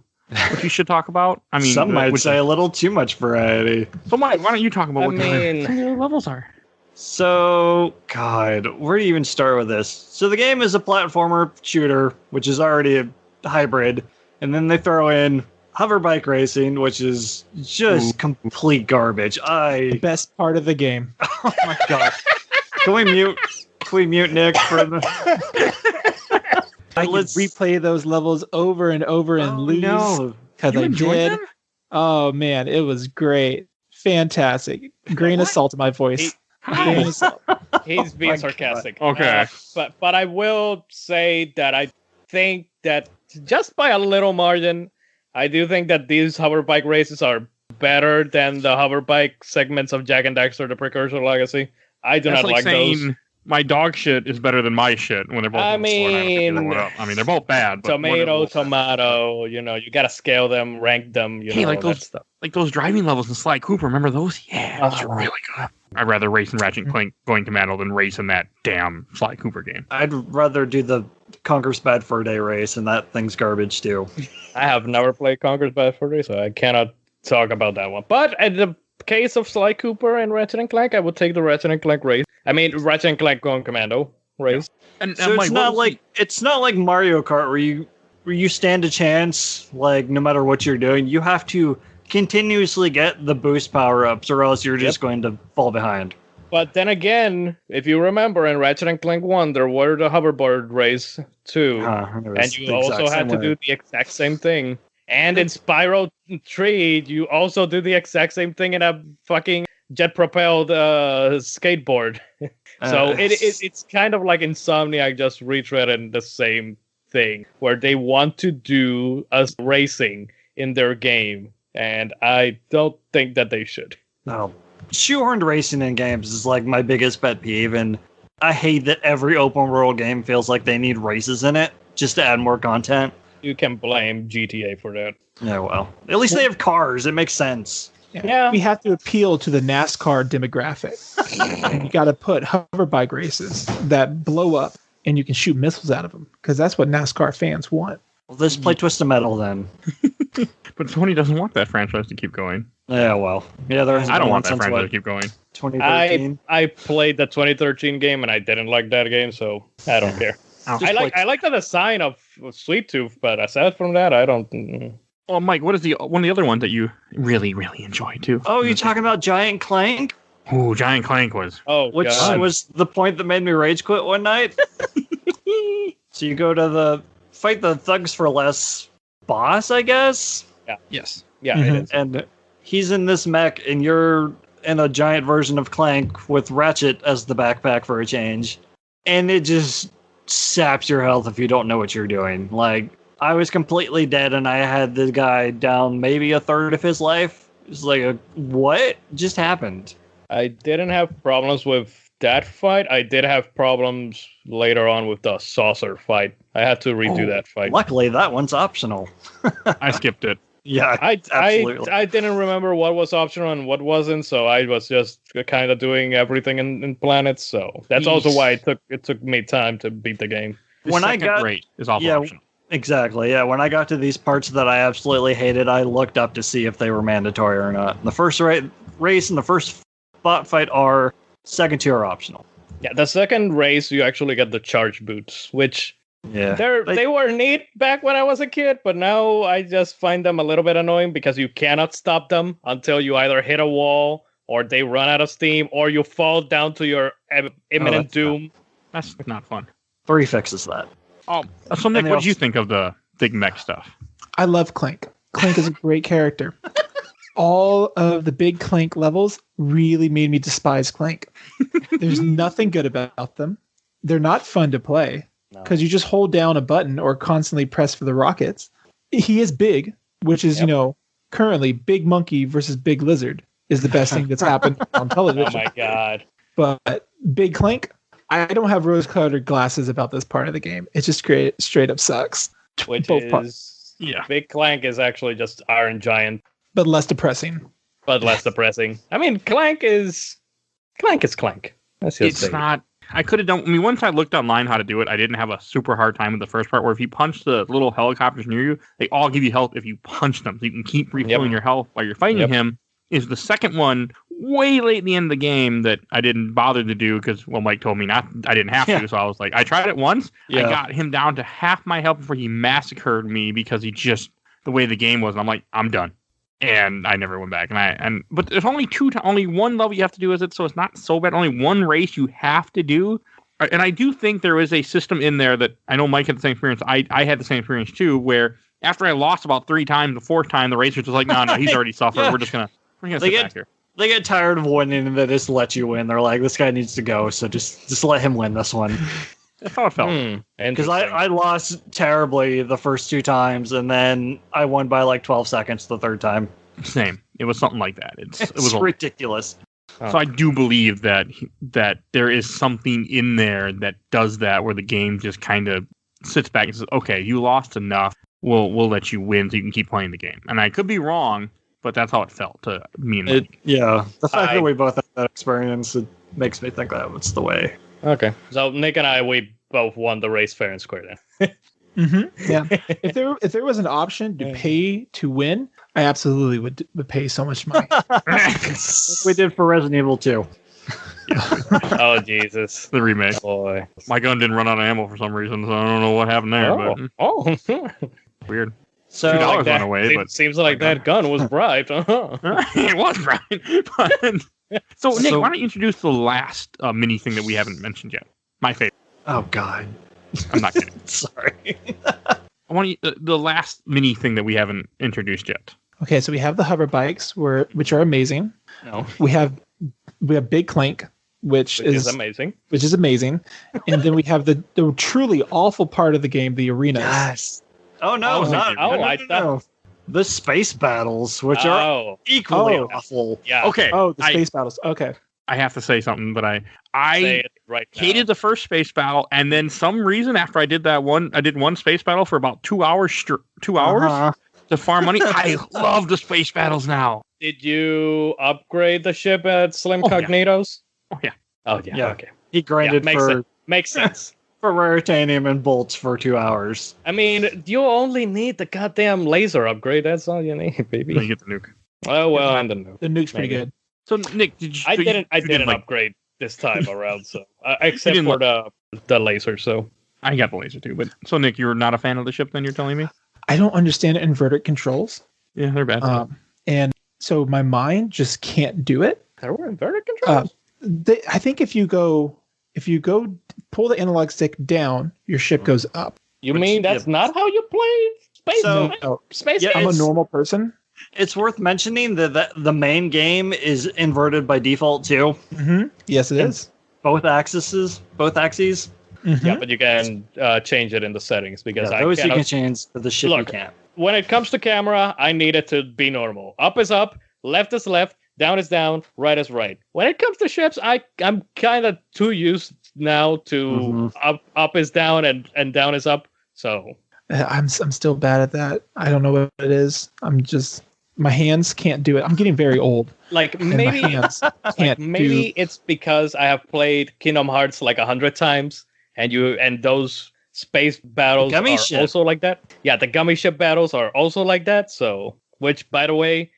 S1: which you should talk about. I mean,
S2: some might say a little too much variety.
S1: So, Mike, why don't you talk about what the levels are?
S2: So, God, where do you even start with this? So the game is a platformer shooter, which is already a hybrid, and then they throw in hover bike racing, which is just complete garbage.
S3: The best part of the game.
S2: Oh my God. Can we mute Nick for the...
S3: I could replay those levels over and over and lose.
S2: No.
S3: Because I did. Them? Oh, man, it was great. Fantastic. Grain of salt in my voice.
S4: He's being sarcastic.
S1: Okay.
S4: But I will say that I think that just by a little margin, I do think that these hover bike races are better than the hover bike segments of Jak and Daxter, the Precursor Legacy. I do not like those.
S1: My dog shit is better than my shit when they're both. They're both bad. But
S4: tomato. You gotta scale them, rank them.
S1: Like those driving levels in Sly Cooper. Remember those? Yeah, those are really good. I'd rather race in Ratchet Clank going Commando than race in that damn Sly Cooper game.
S2: I'd rather do the Conker's Bad Fur Day race, and that thing's garbage too.
S4: I have never played Conker's Bad Fur Day, so I cannot talk about that one. But in the case of Sly Cooper and Ratchet Clank, I would take the Ratchet Clank race. Ratchet Clank going Commando race.
S2: And so it's not like Mario Kart where you stand a chance, like no matter what you're doing. You have to continuously get the boost power-ups or else you're just going to fall behind.
S4: But then again, if you remember in Ratchet Clank 1, there were the hoverboard race too. And you also had to do the exact same thing. And in Spyro 3, you also do the exact same thing in a fucking jet-propelled skateboard. So it's kind of like Insomniac just retreading the same thing, where they want to do us racing in their game, and I don't think that they should.
S2: No. Shoehorned racing in games is like my biggest pet peeve, and I hate that every open world game feels like they need races in it just to add more content.
S4: You can blame GTA for that.
S2: Yeah, well, at least they have cars. It makes sense.
S3: Yeah. We have to appeal to the NASCAR demographic. And you got to put hover bike races that blow up and you can shoot missiles out of them, because that's what NASCAR fans want.
S2: Well, let's play Twisted Metal then.
S1: But Sony doesn't want that franchise to keep going.
S2: Yeah, well. Yeah, there
S1: I don't want that franchise to keep going.
S2: 2013?
S4: I played the 2013 game and I didn't like that game, so I don't care. I like the design of Sweet Tooth, but aside from that, I don't.
S1: Well, Mike, what is one of the other ones that you really, really enjoy too?
S2: Oh, you talking about Giant Clank?
S1: Ooh, Giant Clank was.
S4: Oh,
S2: Which
S4: God.
S2: was the point that made me rage quit one night. So you go to fight the Thugs for Less boss, I guess?
S1: Yes.
S4: Yeah,
S3: Mhm.
S4: it is.
S2: And he's in this mech, and you're in a giant version of Clank with Ratchet as the backpack for a change. And it just saps your health if you don't know what you're doing. Like, I was completely dead, and I had the guy down maybe a third of his life. It's like, what just happened?
S4: I didn't have problems with that fight. I did have problems later on with the saucer fight. I had to redo that fight.
S2: Luckily, that one's optional.
S1: I skipped it.
S2: Yeah, absolutely.
S4: I didn't remember what was optional and what wasn't, so I was just kind of doing everything in planets. So that's also why it took me time to beat the game.
S2: When I got
S1: rate is also
S2: yeah,
S1: optional.
S2: Exactly. Yeah, when I got to these parts that I absolutely hated, I looked up to see if they were mandatory or not. The first race and the first bot fight are second tier optional.
S4: Yeah, the second race you actually get the charge boots, which
S2: Yeah,
S4: they were neat back when I was a kid, but now I just find them a little bit annoying because you cannot stop them until you either hit a wall or they run out of steam or you fall down to your imminent doom.
S1: That's not fun.
S2: 3 fixes that.
S1: Oh, so Nick,
S2: they
S1: what
S2: also-
S1: do you think of the big mech stuff?
S3: I love Clank. Clank is a great character. All of the big Clank levels really made me despise Clank. There's nothing good about them. They're not fun to play because you just hold down a button or constantly press for the rockets. He is big, which is, currently Big Monkey versus Big Lizard is the best thing that's happened on television.
S4: Oh my God.
S3: But Big Clank, I don't have rose-colored glasses about this part of the game. It just straight up sucks.
S4: Which
S3: Both
S4: is
S3: parts.
S1: Yeah.
S4: Big Clank is actually just Iron Giant,
S3: But less depressing.
S4: but less depressing. I mean, Clank is Clank. Let's just
S1: It's
S4: say.
S1: not. I could have done. I mean, once I looked online how to do it, I didn't have a super hard time with the first part. Where if you punch the little helicopters near you, they all give you health if you punch them, so you can keep refilling your health while you're fighting him. Is the second one way late in the end of the game that I didn't bother to do because Mike told me not. I didn't have to, so I was like, I tried it once. I got him down to half my health before he massacred me because he just the way the game was. And I'm like, I'm done. And I never went back. But there's only only one level you have to do, is it? So it's not so bad. Only one race you have to do. And I do think there is a system in there that I know Mike had the same experience. I had the same experience too, where after I lost about 3 times, the 4th time, the racer was like, no, he's already suffered. We're just gonna sit back here.
S2: They get tired of winning and they just let you win. They're like, this guy needs to go, so just let him win this one.
S1: That's how it felt.
S2: Because I lost terribly the first 2 times, and then I won by like 12 seconds the 3rd time.
S1: Same. It was something like that. It was
S2: ridiculous.
S1: So I do believe that there is something in there that does that, where the game just kind of sits back and says, "Okay, you lost enough. We'll let you win, so you can keep playing the game." And I could be wrong, but that's how it felt to me. And Mike.
S2: The fact that we both have that experience, it makes me think that was the way.
S4: Okay, so Nick and I, we both won the race fair and square then.
S3: Yeah. If there was an option to pay to win, I absolutely would pay so much money.
S2: We did for Resident Evil 2.
S4: Oh Jesus,
S1: The remake.
S4: boy.
S1: My gun didn't run out of ammo for some reason, so I don't know what happened there. But weird.
S2: So
S1: $2
S4: like
S1: went
S4: that,
S1: away, but
S4: seems like that gun was bribed.
S1: it was right. But, so Nick,
S2: So-
S1: why don't you introduce the last mini thing that we haven't mentioned yet? My favorite.
S2: oh god,
S1: I'm not kidding.
S2: sorry.
S1: I want you, the last mini thing that we haven't introduced yet.
S3: Okay, so we have the hover bikes, which are amazing.
S4: No,
S3: We have Big Clank, which is
S4: amazing.
S3: and then we have the truly awful part of the game, the arenas.
S2: Yes. Oh no,
S1: Oh,
S2: not,
S1: oh,
S2: no,
S4: I
S2: no, no. The space battles, which are
S4: Oh,
S2: equally
S3: Oh.
S2: awful.
S4: yeah.
S1: Okay.
S3: Oh, the space battles. Okay.
S1: I have to say something, but
S4: Say
S1: I
S4: it right now.
S1: hated the first space battle, and then some reason after I did one space battle for about 2 hours, 2 hours
S2: Uh-huh.
S1: to farm money. I love the space battles now.
S4: Did you upgrade the ship at Slim
S1: Oh, yeah.
S4: Cognitos?
S1: Oh yeah.
S4: Oh yeah.
S2: Yeah.
S4: Okay.
S2: He grinded
S4: makes
S2: for
S4: sense. Makes sense.
S2: for Raritanium and bolts for 2 hours.
S4: I mean, you only need the goddamn laser upgrade. That's all you need, baby.
S1: You get the nuke.
S4: Oh well, and the nuke.
S3: The nuke's pretty good.
S1: So Nick,
S4: I didn't upgrade this time around, so except for the laser. So
S1: I got the laser too. But so Nick, you're not a fan of the ship, then you're telling me?
S3: I don't understand inverted controls.
S1: Yeah, they're bad.
S3: And so my mind just can't do it.
S4: there were inverted controls.
S3: I think if you go pull the analog stick down, your ship goes up.
S4: You mean that's not how you play Space?
S2: So-
S4: Space.
S2: Yeah,
S3: I'm a
S2: it's-
S3: normal person.
S2: It's worth mentioning that the main game is inverted by default too.
S3: Mm-hmm. Yes, it is.
S2: Both axes.
S3: Mhm.
S4: Yeah, but you can change it in the settings because
S2: Yeah,
S4: I
S2: those you
S4: cannot.
S2: can change, but the ship you
S4: Look.
S2: can't.
S4: When it comes to camera, I need it to be normal. Up is up, left is left, down is down, right is right. When it comes to ships, I'm kind of too used now to up is down and down is up. So
S3: I'm still bad at that. I don't know what it is. My hands can't do it. I'm getting very old.
S4: like
S3: And
S4: maybe
S3: my hands can't
S4: maybe it's because I have played Kingdom Hearts like 100 times, and those space battles
S2: gummy
S4: are
S2: ship.
S4: also like that. Yeah, the gummy ship battles are also like that. So, which by the way,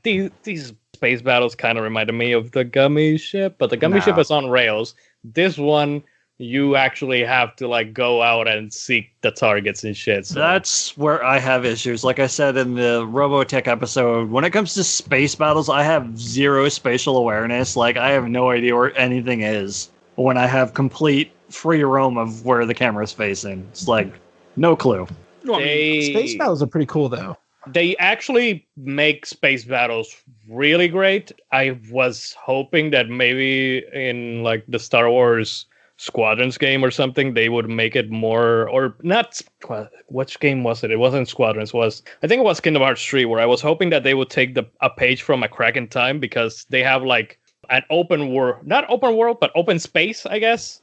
S4: these space battles kind of reminded me of the gummy ship, but the gummy ship is on rails. This one, you actually have to like go out and seek the targets and shit. So.
S2: That's where I have issues. Like I said in the Robotech episode, when it comes to space battles, I have zero spatial awareness. Like, I have no idea where anything is when I have complete free roam of where the camera's facing. It's like, no clue.
S3: Space battles are pretty cool, though.
S4: They actually make space battles really great. I was hoping that maybe in like the Star Wars Squadrons game or something, they would make it more, or not. Which game was it? It wasn't Squadrons. I think it was Kingdom Hearts 3, where I was hoping that they would take a page from A Crack in Time, because they have like an open world, not open world, but open space, I guess,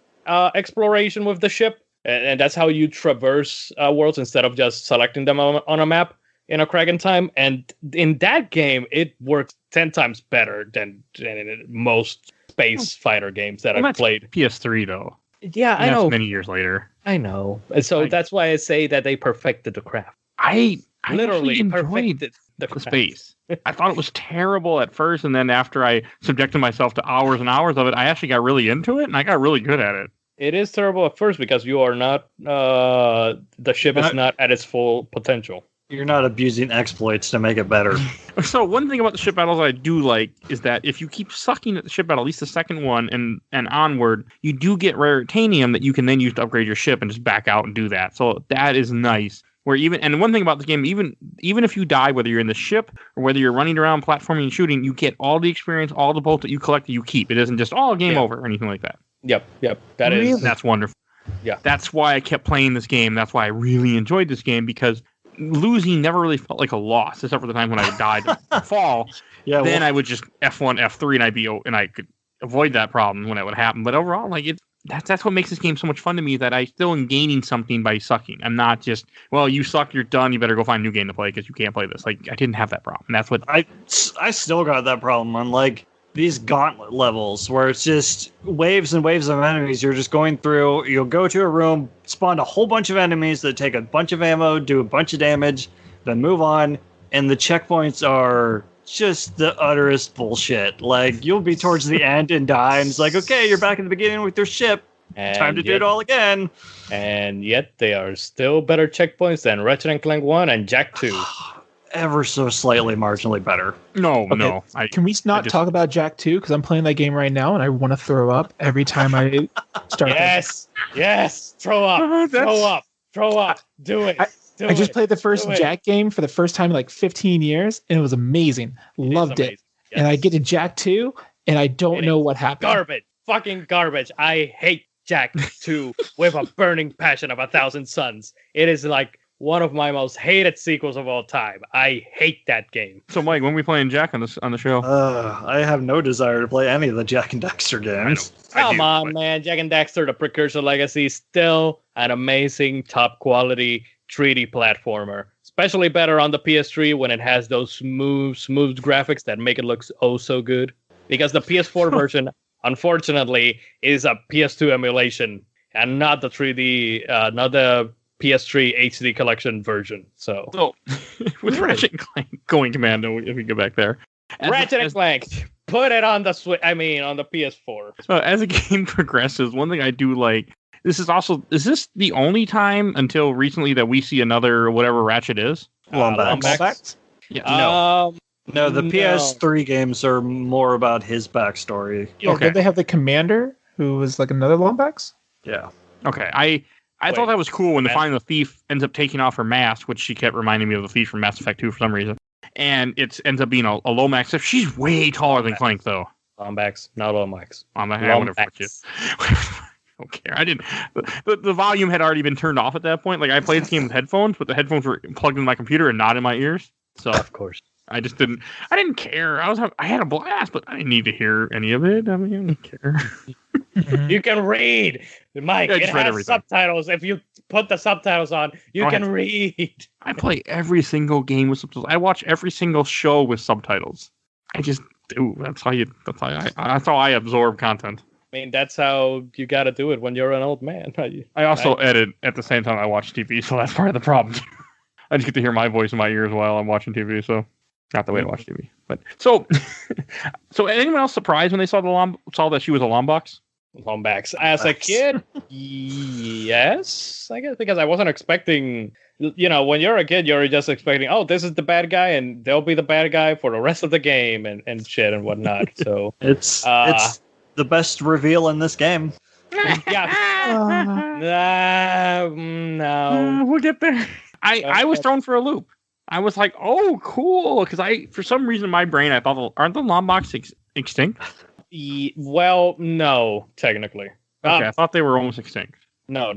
S4: exploration with the ship, and that's how you traverse worlds instead of just selecting them on a map in A Crack in Time. And in that game, it works 10 times better than in most space fighter games that I've played.
S1: PS3 though.
S4: Yeah, I
S1: That's
S4: know.
S1: many years later.
S4: I know. And so that's why I say that they perfected the craft.
S1: I
S4: Literally
S1: actually enjoyed
S4: perfected the
S1: the
S4: craft.
S1: space. I thought it was terrible at first, and then after I subjected myself to hours and hours of it, I actually got really into it, and I got really good at it.
S4: It is terrible at first because you are not. The ship is not at its full potential.
S2: You're not abusing exploits to make it better.
S1: So one thing about the ship battles I do like is that if you keep sucking at the ship battle, at least the second one and onward, you do get raritanium that you can then use to upgrade your ship and just back out and do that. So that is nice. Where and one thing about the game, even if you die, whether you're in the ship or whether you're running around platforming and shooting, you get all the experience, all the bolts that you collect, that you keep. It isn't just game over or anything like that.
S4: Yep.
S3: Really?
S1: That's wonderful.
S4: Yeah.
S1: That's why I kept playing this game. That's why I really enjoyed this game, because losing never really felt like a loss, except for the time when I died to fall.
S2: Yeah.
S1: Then I would just F1, F3, and I could avoid that problem when it would happen. But overall, like that's what makes this game so much fun to me, that I still am gaining something by sucking. I'm not just, well, you suck, you're done, you better go find a new game to play because you can't play this. Like, I didn't have that problem. That's what
S2: I still got that problem on like these gauntlet levels where it's just waves and waves of enemies. You're just going through, you'll go to a room, spawn a whole bunch of enemies that take a bunch of ammo, do a bunch of damage, then move on, and the checkpoints are just the utterest bullshit. Like, you'll be towards the end and die, and it's like, okay, you're back in the beginning with your ship. Time to do it all again.
S4: And yet they are still better checkpoints than Ratchet Clank 1 and Jak 2.
S2: Ever so slightly marginally better.
S1: no.
S3: Can we not talk about Jak 2? Because I'm playing that game right now and I want to throw up every time I start.
S4: Yes, throw up, do it.
S3: I just played the first Jak game for the first time in like 15 years, and it was amazing. Loved it.
S4: Yes.
S3: And I get to Jak 2, and I don't know what happened.
S4: Fucking garbage. I hate Jak 2 with a burning passion of 1,000 suns. It is like one of my most hated sequels of all time. I hate that game.
S1: So, Mike, when are we playing Jak on the show?
S2: I have no desire to play any of the Jak and Daxter games.
S4: Come on, man. Jak and Daxter, the Precursor Legacy, still an amazing, top quality 3D platformer. Especially better on the PS3 when it has those smooth graphics that make it look oh so good. Because the PS4 version, unfortunately, is a PS2 emulation. and not the 3D, not the PS3 HD collection version. So
S1: with Ratchet and Clank going Commando, if we go back there.
S4: Ratchet and Clank, put it on the Switch. I mean, on the PS4.
S1: As the game progresses, one thing I do like. Is this the only time until recently that we see another whatever Ratchet is?
S2: Lombax?
S1: Yeah.
S2: No, the PS3 games are more about his backstory.
S3: Yeah,
S1: Okay.
S3: Did they have the commander who was like another Lombax?
S2: Yeah.
S1: Okay. I thought that was cool when finally the thief ends up taking off her mask, which she kept reminding me of the thief from Mass Effect 2 for some reason. And it ends up being a Lomax. She's way taller than Clank, though.
S4: Lombax, not Lomax.
S1: On the hand, I don't care. I didn't. The volume had already been turned off at that point. Like I played this game with headphones, but the headphones were plugged in my computer and not in my ears. So
S4: Of course.
S1: I just didn't. I didn't care. I had a blast, but I didn't need to hear any of it. I mean, I didn't care.
S4: You can read, Mike.
S1: Yeah, I
S4: it
S1: just read
S4: has
S1: everything.
S4: subtitles. If you put the subtitles on, you can read.
S1: I play every single game with subtitles. I watch every single show with subtitles. I just do. That's how I absorb content.
S4: I mean, that's how you got to do it when you're an old man.
S1: I also edit at the same time I watch TV, so that's part of the problem. I just get to hear my voice in my ears while I'm watching TV, so not the way to watch TV. But so anyone else surprised when they saw that she was a Lombox?
S4: Lombax. As a kid, yes, I guess, because I wasn't expecting. When you're a kid, you're just expecting, oh, this is the bad guy, and they'll be the bad guy for the rest of the game, and shit and whatnot. So
S2: It's the best reveal in this game.
S4: yeah. No.
S1: We'll get there. I was thrown for a loop. I was like, oh, cool, because for some reason in my brain I thought, aren't the Lombox extinct?
S4: Well, no, technically.
S1: Okay, I thought they were almost extinct.
S4: No.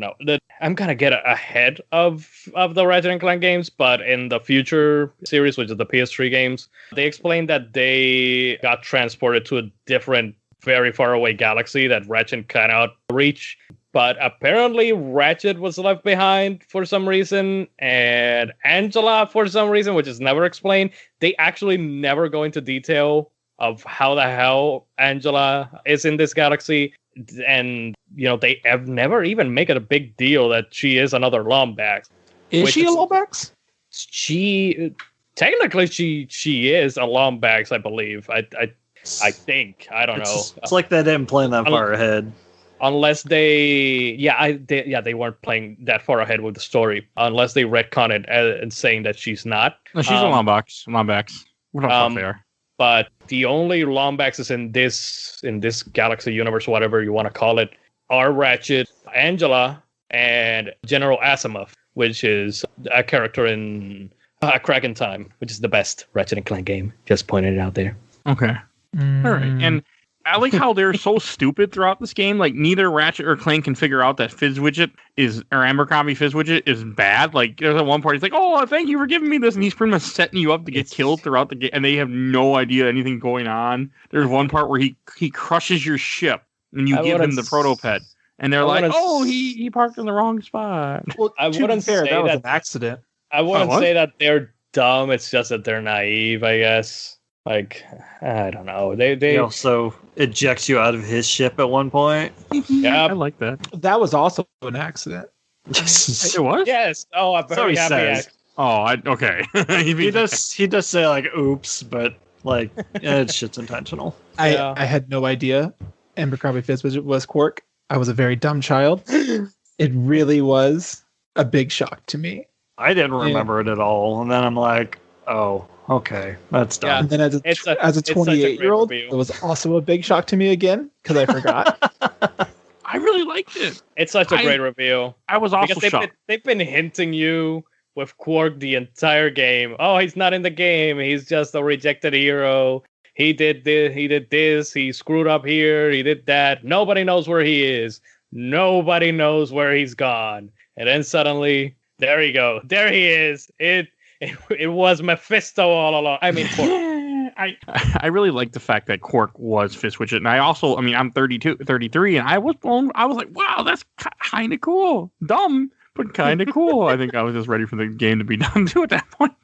S4: I'm gonna get ahead of the Ratchet and Clank games, but in the future series, which is the PS3 games, they explained that they got transported to a different, very far away galaxy that Ratchet cannot reach. But apparently Ratchet was left behind for some reason, and Angela for some reason, which is never explained. They actually never go into detail of how the hell Angela is in this galaxy. And, they have never even make it a big deal that she is another Lombax.
S3: Is she a Lombax?
S4: Technically, she is a Lombax, I believe. I think. I don't know.
S2: It's like they didn't plan that far ahead.
S4: Unless they weren't playing that far ahead with the story. Unless they retcon it and saying that she's not.
S1: No, she's a Lombax. What else they are?
S4: But the only Lombaxes in this galaxy universe, whatever you want to call it, are Ratchet, Angela, and General Asimov, which is a character in Crack in Time, which is the best Ratchet and Clank game. Just pointed it out there.
S1: Okay. All right. And I like how they're so stupid throughout this game. Like, neither Ratchet or Clank can figure out that Abercrombie Fizzwidget is bad. Like, there's at one part, he's like, oh, thank you for giving me this. And he's pretty much setting you up to get killed throughout the game. And they have no idea anything going on. There's one part where he crushes your ship and you give him the proto-pet. And they're like, oh, he parked in the wrong spot.
S3: Well,
S4: I wouldn't say
S3: that was an accident.
S4: I wouldn't say that they're dumb. It's just that they're naive, I guess. Like, I don't know. They
S2: also ejects you out of his ship at one point.
S4: Yeah,
S1: I like that.
S3: That was also an accident.
S1: It was?
S4: Yes. Oh, I'm very happy.
S2: Says.
S1: Okay.
S2: He does say like oops, but like shit's intentional.
S3: I had no idea Abercrombie Fizzwidget was Quark. I was a very dumb child. It really was a big shock to me.
S2: I didn't remember it at all, and then I'm like, oh, okay, that's dumb.
S4: Yeah.
S3: And then as a 28-year-old, it was also a big shock to me again because I forgot.
S1: I really liked it.
S4: It's such a great reveal.
S1: I was also shocked.
S4: They've been hinting you with Quark the entire game. Oh, he's not in the game. He's just a rejected hero. He did this. He screwed up here. He did that. Nobody knows where he is. Nobody knows where he's gone. And then suddenly, there you go. There he is. It was Mephisto all along. I mean, Quark.
S1: I really like the fact that Quark was Fizzwidget. And I'm 33, and I was like, wow, that's kind of cool. Dumb, but kind of cool. I think I was just ready for the game to be done too at that point.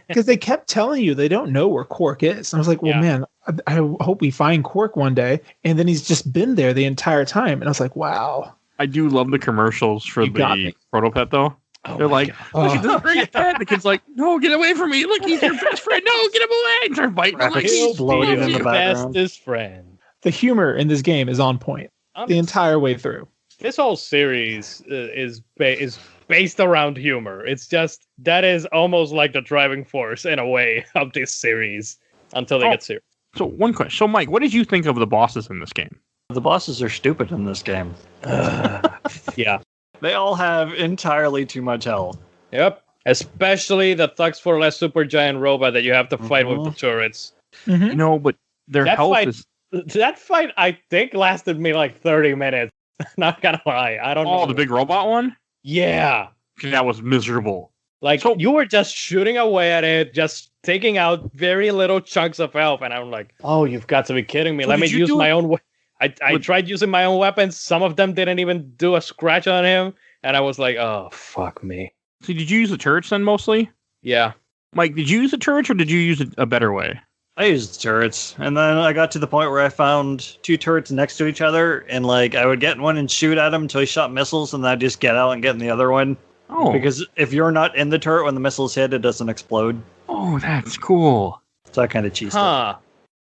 S3: Because they kept telling you they don't know where Quark is. And I was like, well, man, I hope we find Quark one day. And then he's just been there the entire time. And I was like, wow,
S1: I do love the commercials for the Protopet, though.
S4: Oh
S1: They're like,
S3: God.
S1: look at this great pet. The kid's like, no, get away from me. Look, he's your best friend. No, get him away. And start biting him. Like,
S2: Graphics exploding in the
S4: your
S2: background.
S4: bestest friend.
S3: The humor in this game is on point the entire way through.
S4: This whole series is based around humor. It's just that is almost like the driving force in a way of this series until they get serious.
S1: So one question. So Mike, what did you think of the bosses in this game?
S2: The bosses are stupid in this game.
S4: Yeah.
S2: They all have entirely too much health.
S4: Yep. Especially the Thugs for Less Supergiant robot that you have to fight with the turrets.
S3: Mhm.
S1: No, but their
S4: That
S1: health
S4: fight-
S1: is...
S4: That fight, I think, lasted me like 30 minutes. Not gonna lie. I don't know.
S1: Oh, the big robot one?
S4: Yeah.
S1: That was miserable.
S4: Like,
S1: So-
S4: you were just shooting away at it, just taking out very little chunks of health. And I'm like, oh, you've got to be kidding me.
S1: So
S4: Let me
S1: did you
S4: use
S1: do
S4: my
S1: it-
S4: own... I tried using my own weapons. Some of them didn't even do a scratch on him. And I was like, oh, fuck me.
S1: So did you use the turrets then mostly?
S4: Yeah.
S1: Mike, did you use the turrets or did you use it a better way?
S2: I used turrets, and then I got to the point where I found two turrets next to each other, and like I would get in one and shoot at him until he shot missiles, and then I'd just get out and get in the other one.
S1: Oh,
S2: Because if you're not in the turret when the missiles hit, it doesn't explode.
S1: oh, that's cool.
S2: So I kind of cheesed it.
S4: Huh.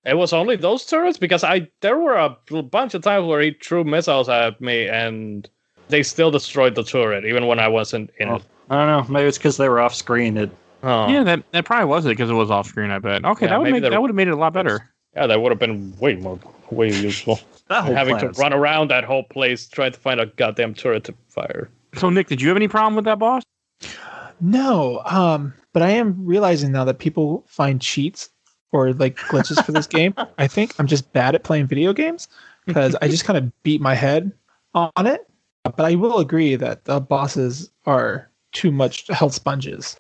S4: It was only those turrets? Because there were a bunch of times where he threw missiles at me, and they still destroyed the turret, even when I wasn't in it.
S2: I don't know. Maybe it's because they were off screen.
S4: Huh.
S1: Yeah, that probably was it because it was off screen. I bet. Okay,
S4: Yeah,
S1: that would
S4: maybe
S1: have made it a lot better.
S4: Yeah, that would have been way useful.
S2: That whole
S4: Having to
S2: planet's-
S4: run around that whole place trying to find a goddamn turret to fire.
S1: So Nick, did you have any problem with that boss?
S3: No, but I am realizing now that people find cheats or like glitches for this game. I think I'm just bad at playing video games because I just kind of beat my head on it. But I will agree that the bosses are too much health sponges.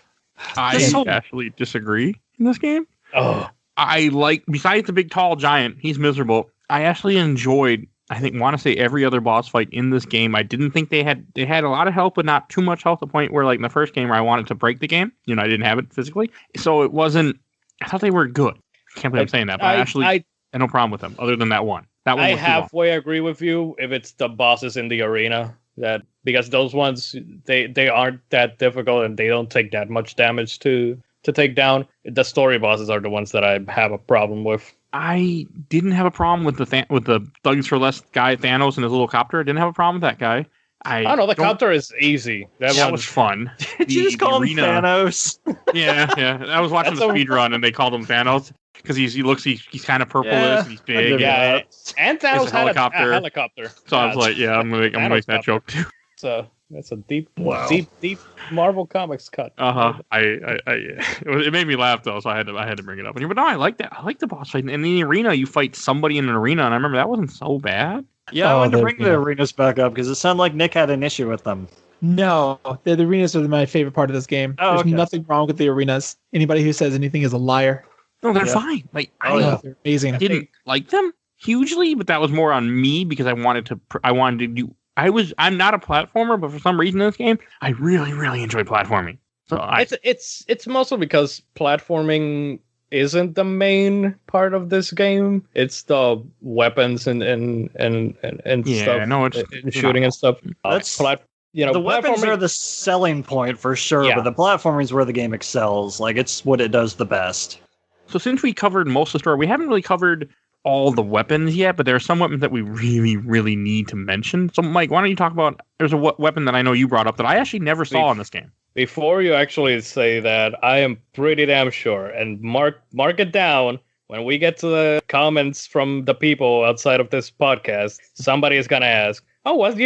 S1: I actually disagree in this game.
S4: Oh,
S1: I like, besides the big tall giant, he's miserable. I actually enjoyed, want to say every other boss fight in this game. I didn't think they had a lot of health, but not too much health. To the point where, like in the first game, where I wanted to break the game, I didn't have it physically, so it wasn't. I thought they were good. I can't believe I'm saying that, but I had no problem with them, other than that one. That one.
S4: I
S1: was too long.
S4: halfway agree with you if it's the bosses in the arena. Because those ones they aren't that difficult and they don't take that much damage to take down. The story bosses are the ones that I have a problem with.
S1: I didn't have a problem with the Thugs for Less guy Thanos and his little copter. I didn't have a problem with that guy. I
S4: don't know. The copter is easy.
S1: That was fun.
S2: Did you just call him Thanos?
S1: Yeah. I was watching the speed run and they called him Thanos because he's kind of purplish and he's big.
S4: Yeah, and Thanos had a helicopter.
S1: So I was like, yeah, I'm gonna make that joke too.
S4: So that's a deep Marvel Comics cut.
S1: It made me laugh though, so I had to bring it up. But no, I like that. I like the boss fight. In the arena, you fight somebody in an arena, and I remember that wasn't so bad.
S2: Yeah, I wanted to bring the arenas back up because it sounded like Nick had an issue with them.
S3: No, the arenas are my favorite part of this game.
S2: Oh,
S3: There's
S2: okay.
S3: nothing wrong with the arenas. Anybody who says anything is a liar.
S1: No, they're
S2: Yeah.
S1: fine. Like
S3: They're amazing.
S1: I didn't like them hugely, but that was more on me because I wanted to do. I'm not a platformer, but for some reason in this game, I really, really enjoy platforming. So
S4: It's mostly because platforming isn't the main part of this game. It's the weapons and stuff.
S1: No, it's
S4: and shooting and stuff.
S2: That's-
S4: The
S2: the weapons
S4: platforming-
S2: are the selling point for sure,
S4: Yeah.
S2: but the platforming is where the game excels. Like, it's what it does the best.
S1: So since we covered most of the story, we haven't really covered all the weapons yet, but there are some weapons that we really, really need to mention. So, Mike, why don't you talk about? There's a weapon that I know you brought up that I actually never saw in this game.
S4: Before you actually say that, I am pretty damn sure, and mark it down. When we get to the comments from the people outside of this podcast, somebody is gonna ask, "Oh, what's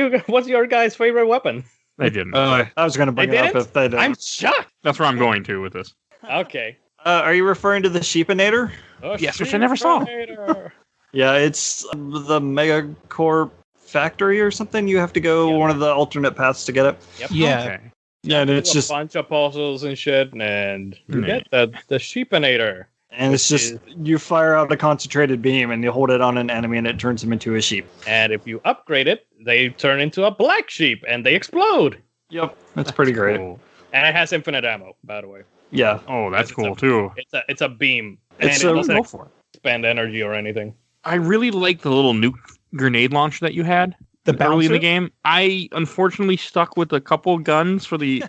S4: your guy's favorite weapon?"
S1: They didn't.
S2: I was going to bring
S4: They
S2: it up
S4: didn't?
S2: if they did.
S4: I'm shocked.
S1: That's where I'm going to with this.
S4: Okay.
S2: Are you referring to the Sheepinator?
S4: Oh,
S1: Yes, which I never saw.
S4: Sheepinator.
S2: Yeah, it's the Megacore factory or something. You have to go one of the alternate paths to get it.
S4: Yep.
S3: Yeah.
S1: Okay.
S2: Yeah, and it's
S4: a
S2: just
S4: bunch of puzzles and shit, and you
S1: Yeah.
S4: get the Sheepinator.
S2: and it's just you fire out a concentrated beam and you hold it on an enemy and it turns him into a sheep.
S4: And if you upgrade it, they turn into a black sheep and they explode.
S2: Yep, that's pretty great.
S1: Cool.
S4: And it has infinite ammo, by the way.
S2: Yeah,
S1: Oh, that's
S4: It's
S1: cool
S4: a-
S1: too.
S4: It's a beam.
S2: It's
S4: and
S2: a-
S4: it doesn't
S1: Go for it.
S4: expend energy or anything.
S1: I really like the little nuke grenade launcher that you had.
S3: The
S1: early in the
S3: bouncer?
S1: game. I unfortunately stuck with a couple guns for the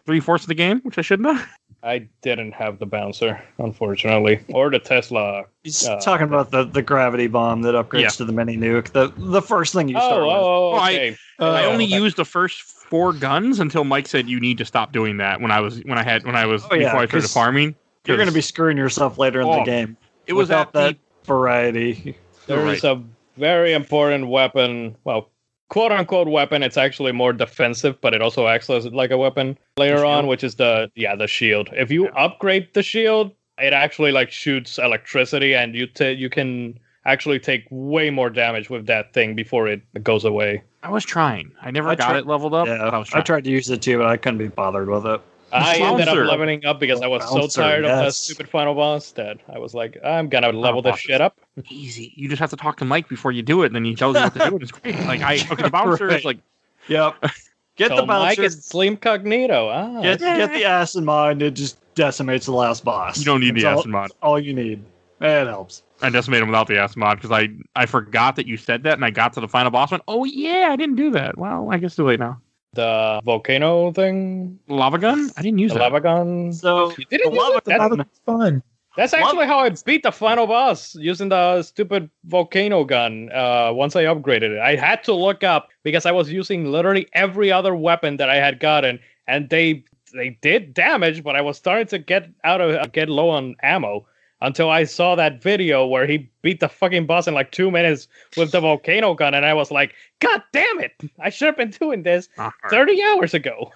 S1: three-fourths of the game, which I shouldn't have.
S4: I didn't have the bouncer, unfortunately, or the Tesla.
S2: He's talking about the gravity bomb that upgrades
S1: Yeah.
S2: to the mini nuke. The first thing you start with.
S1: Well,
S4: Okay.
S1: I only
S4: okay.
S1: used the first 4 guns until Mike said you need to stop doing that before I started
S2: 'cause
S1: farming.
S2: You're going to be screwing yourself later in the game.
S1: It was
S2: without
S1: at
S2: that variety.
S4: There is a very important weapon. Well, quote unquote weapon. It's actually more defensive, but it also acts as like a weapon later on, which is the shield. If you upgrade the shield, it actually like shoots electricity, and you can actually take way more damage with that thing before it goes away.
S1: I was trying. I never got it leveled up.
S2: Yeah,
S1: But I
S2: tried to use it too, but I couldn't be bothered with it.
S4: I ended up
S1: Bouncer.
S4: leveling up because I was so
S2: Bouncer,
S4: tired of that
S2: yes.
S4: stupid final boss that I was like, I'm gonna level this shit up.
S1: Easy. You just have to talk to Mike before you do it, and then he tells you what to do, and it's great. Like the bouncer is like,
S2: Yep. Get
S4: So
S2: the
S4: Mike
S2: bouncer.
S4: is Slim Cognito. Ah,
S2: Get the acid mod, and it just decimates the last boss.
S1: you don't need the
S2: That's
S1: acid mod.
S2: all you need. It helps.
S1: I decimated him without the acid mod because I forgot that you said that, and I got to the final boss and went, oh yeah, I didn't do that. Well, I guess too late now.
S4: the volcano thing,
S1: Lava gun? I didn't use
S4: the
S1: that.
S4: lava gun.
S2: So
S4: You didn't
S2: the
S4: use
S2: lava
S4: it? That-
S3: That was fun.
S4: That's actually how I beat the final boss using the stupid volcano gun. Once I upgraded it, I had to look up because I was using literally every other weapon that I had gotten, and they did damage, but I was starting to get low on ammo until I saw that video where he beat the fucking boss in like 2 minutes with the volcano gun, and I was like, God damn it! I should have been doing this 30 hours ago.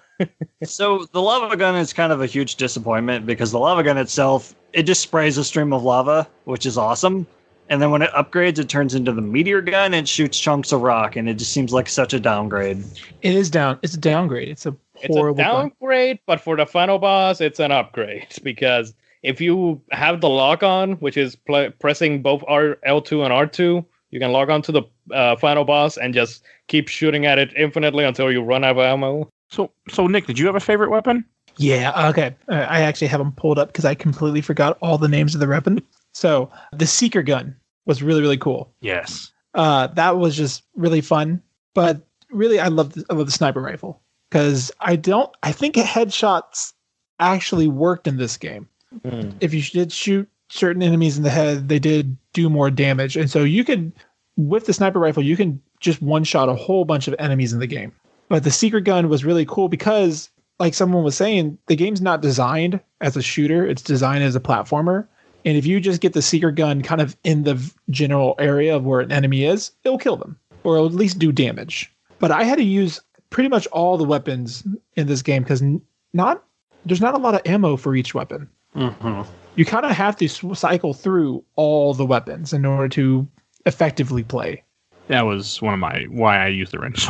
S2: So the lava gun is kind of a huge disappointment because the lava gun itself, it just sprays a stream of lava, which is awesome. And then when it upgrades, it turns into the meteor gun and shoots chunks of rock, and it just seems like such a downgrade.
S3: It is down. It's a downgrade. It's a horrible.
S4: It's a downgrade, but for the final boss, it's an upgrade because if you have the lock on, which is pressing both L2 and R2, you can log on to the final boss and just keep shooting at it infinitely until you run out of ammo.
S1: So Nick, did you have a favorite weapon?
S3: Yeah. Okay. I actually have them pulled up because I completely forgot all the names of the weapon. So the seeker gun was really, really cool.
S1: Yes.
S3: That was just really fun. But really, I love the sniper rifle because I think headshots actually worked in this game. If you did shoot certain enemies in the head, they did do more damage. And so you could, with the sniper rifle, you can just one-shot a whole bunch of enemies in the game. But the secret gun was really cool because, like someone was saying, the game's not designed as a shooter. It's designed as a platformer. And if you just get the secret gun kind of in the general area of where an enemy is, it'll kill them or it'll at least do damage. But I had to use pretty much all the weapons in this game because there's not a lot of ammo for each weapon.
S2: Mm-hmm.
S3: You kind of have to cycle through all the weapons in order to effectively play.
S1: That was one of why I used the wrench.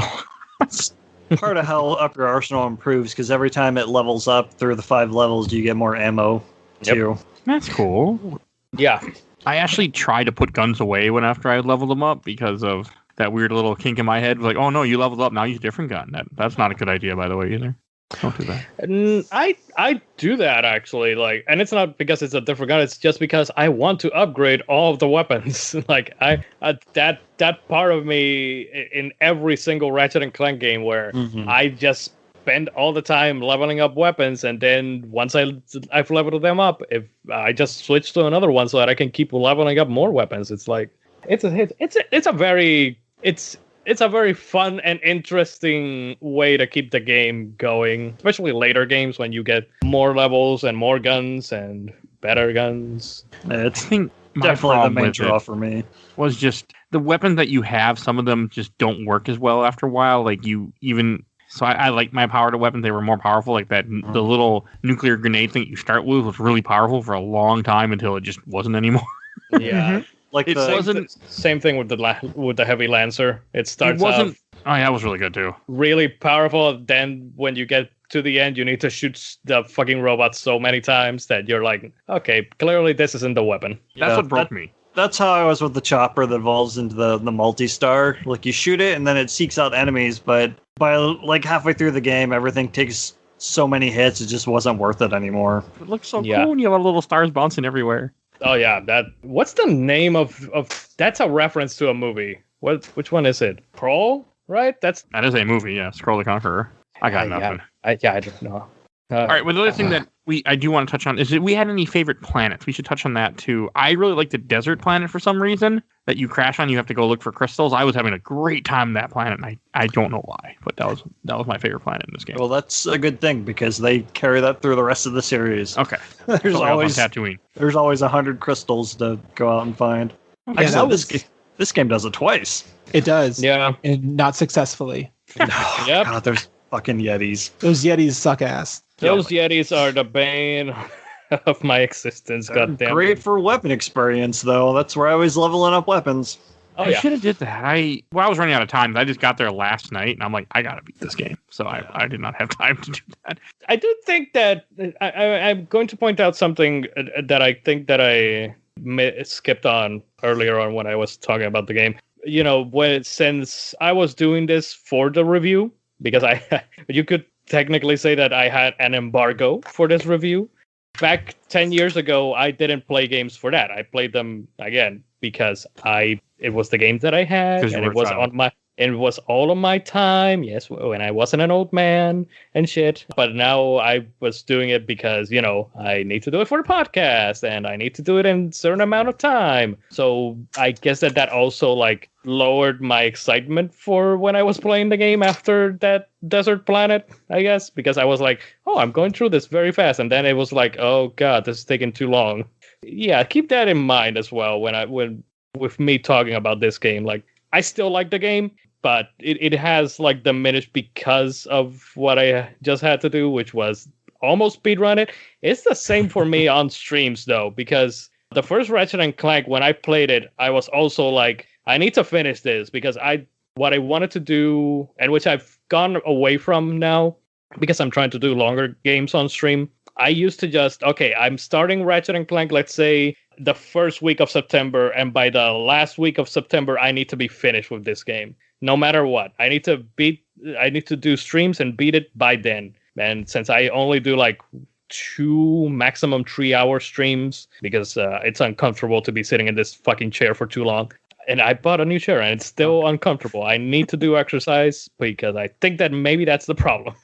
S2: Part of how up your arsenal improves because every time it levels up through the 5 levels, you get more ammo too.
S1: That's cool.
S4: Yeah.
S1: I actually tried to put guns away after I leveled them up because of that weird little kink in my head. Like, oh no, you leveled up, now use a different gun. That's not a good idea, by the way, either. Don't do that.
S4: And I do that actually, like, and it's not because it's a different gun. It's just because I want to upgrade all of the weapons. Like that part of me in every single Ratchet and Clank game where I just spend all the time leveling up weapons, and then once I've leveled them up, if I just switch to another one so that I can keep leveling up more weapons. It's like it's a very fun and interesting way to keep the game going, especially later games when you get more levels and more guns and better guns.
S2: It's
S1: I think my
S2: definitely the
S1: problem
S2: main
S1: with
S2: draw
S1: it
S2: for me.
S1: was just the weapons that you have. Some of them just don't work as well after a while. Like I like my power to weapons. They were more powerful. Like that, the little nuclear grenade thing you start with was really powerful for a long time until it just wasn't anymore.
S4: Yeah.
S2: Like
S1: It wasn't-
S4: Same thing with the heavy lancer. It starts off
S1: Oh, yeah, that was really good too.
S4: really powerful. Then when you get to the end, you need to shoot the fucking robot so many times that you're like, okay, clearly this isn't the weapon.
S1: That's what broke me.
S2: That's how I was with the chopper that evolves into the multi-star. Like you shoot it and then it seeks out enemies, but by like halfway through the game, everything takes so many hits, it just wasn't worth it anymore.
S1: It looks so
S4: Yeah.
S1: cool when you have little stars bouncing everywhere.
S4: Oh yeah, what's the name of that's a reference to a movie. Which one is it? Crawl, right?
S1: That is a movie, yeah. Scroll the Conqueror. I got nothing.
S4: I don't know.
S1: All right, well, the other thing that I do want to touch on is that we had any favorite planets. We should touch on that too. I really like the desert planet for some reason that you crash on. You have to go look for crystals. I was having a great time on that planet, and I don't know why, but that was my favorite planet in this game.
S2: Well, that's a good thing because they carry that through the rest of the series.
S1: Okay.
S2: There's always
S1: Tatooine.
S2: There's always 100 crystals to go out and find.
S3: Yeah,
S2: Actually, this game does it twice.
S3: It does.
S4: Yeah.
S3: And not successful.
S2: Oh,
S4: Yep.
S2: God, there's fucking Yetis.
S3: Those Yetis suck ass.
S4: Those Yetis are the bane of my existence. Goddamn.
S2: Great for weapon experience, though. That's where I was leveling up weapons.
S4: Oh,
S1: I
S4: yeah.
S1: should have did that. I was running out of time. I just got there last night, and I'm like, I gotta beat this game. So I did not have time to do that.
S4: I do think that I'm going to point out something that I think that I skipped on earlier on when I was talking about the game. You know, since I was doing this for the review, because you could technically say that I had an embargo for this review. Back 10 years ago, I didn't play games for that. I played them again because it was the games that I had, and it was all on my time. Yes, when I wasn't an old man and shit. But now I was doing it because, you know, I need to do it for the podcast and I need to do it in a certain amount of time. So I guess that also like lowered my excitement for when I was playing the game after that desert planet, I guess, because I was like, oh, I'm going through this very fast. And then it was like, oh God, this is taking too long. Yeah, keep that in mind as well when with me talking about this game. Like, I still like the game, but it has like diminished because of what I just had to do, which was almost speedrun it. It's the same for me on streams though, because the first Ratchet and Clank, when I played it, I was also like, I need to finish this because what I wanted to do, and which I've gone away from now because I'm trying to do longer games on stream. I used to just, okay, I'm starting Ratchet and Clank, let's say the first week of September, and by the last week of September, I need to be finished with this game. No matter what, I need to do streams and beat it by then. And since I only do like 2, maximum 3-hour streams, because it's uncomfortable to be sitting in this fucking chair for too long. And I bought a new chair and it's still uncomfortable. I need to do exercise because I think that maybe that's the problem.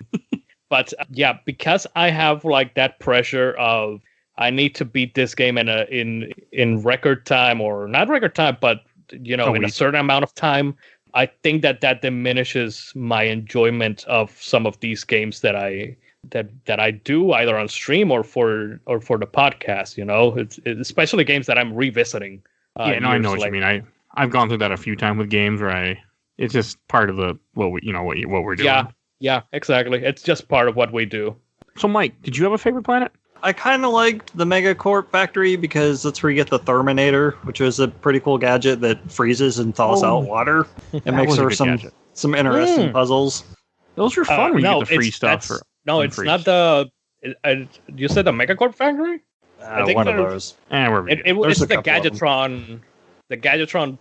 S4: But yeah, because I have like that pressure of I need to beat this game in record time, or not record time, but you know, in a certain amount of time. I think that diminishes my enjoyment of some of these games that I do either on stream or for the podcast. You know, it's especially games that I'm revisiting.
S1: I know what you mean. I've gone through that a few times with games where it's just part of what we're doing.
S4: Yeah, exactly. It's just part of what we do.
S1: So, Mike, did you have a favorite planet?
S2: I kind of liked the Megacorp factory because that's where you get the Therminator, which was a pretty cool gadget that freezes and thaws out water. It makes for some interesting puzzles.
S1: Those were fun when you get the free stuff.
S4: It's not the... you said the Megacorp factory?
S2: I think one of those.
S4: It's the Gadgetron... The Gadgetron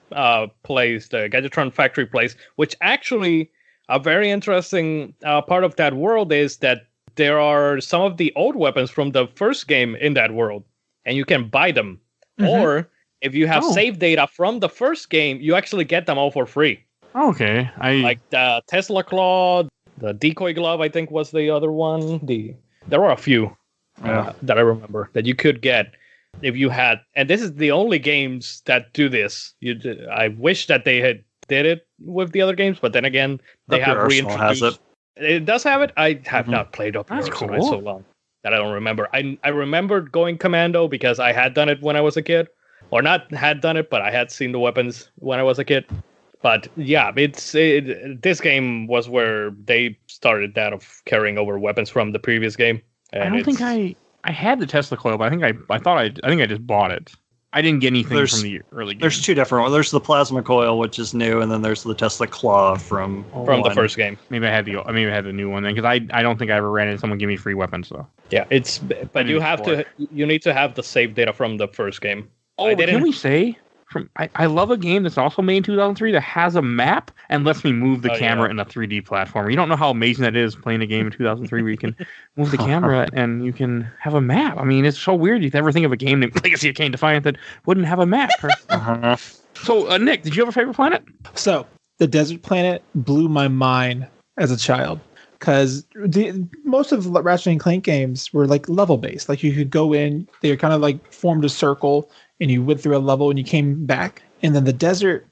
S4: place, the Gadgetron factory place, which actually a very interesting part of that world is that there are some of the old weapons from the first game in that world, and you can buy them. Mm-hmm. Or if you have save data from the first game, you actually get them all for free.
S1: Okay.
S4: Like the Tesla Claw, the Decoy Glove, I think was the other one. There were a few that I remember that you could get if you had, and this is the only games that do this. I wish that they had did it with the other games, but then again, they have reintroduced. Has it. It does have it. I have not played Up Yours in so long that I don't remember. I remembered going Commando because I had done it when I was a kid, or not had done it, but I had seen the weapons when I was a kid. But yeah, this game was where they started that of carrying over weapons from the previous game. And
S1: I don't think I had the Tesla coil, but I think I just bought it. I didn't get anything from the early game.
S2: There's two different ones. There's the plasma coil, which is new, and then there's the Tesla claw from
S4: the first game.
S1: Maybe I had the new one then, because I don't think I ever ran into someone give me free weapons though.
S4: Yeah, but you need to have the save data from the first game.
S1: Oh, can we say I love a game that's also made in 2003 that has a map and lets me move the camera in a 3D platformer. You don't know how amazing that is, playing a game in 2003 where you can move the camera and you can have a map. I mean, it's so weird. You'd ever think of a game named Legacy of Kain Defiant that wouldn't have a map. So, Nick, did you have a favorite planet?
S3: So the desert planet blew my mind as a child because most of the Ratchet and Clank games were like level based. Like you could go in, they were kind of like formed a circle, and you went through a level and you came back. And then the desert,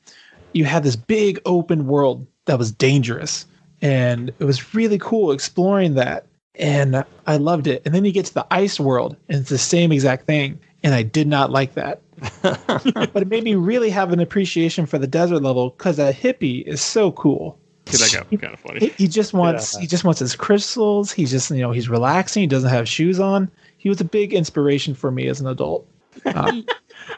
S3: you had this big open world that was dangerous, and it was really cool exploring that. And I loved it. And then you get to the ice world, and it's the same exact thing. And I did not like that. But it made me really have an appreciation for the desert level because a hippie is so cool.
S1: That guy was kind of funny.
S3: He just wants his crystals. He's just he's relaxing. He doesn't have shoes on. He was a big inspiration for me as an adult.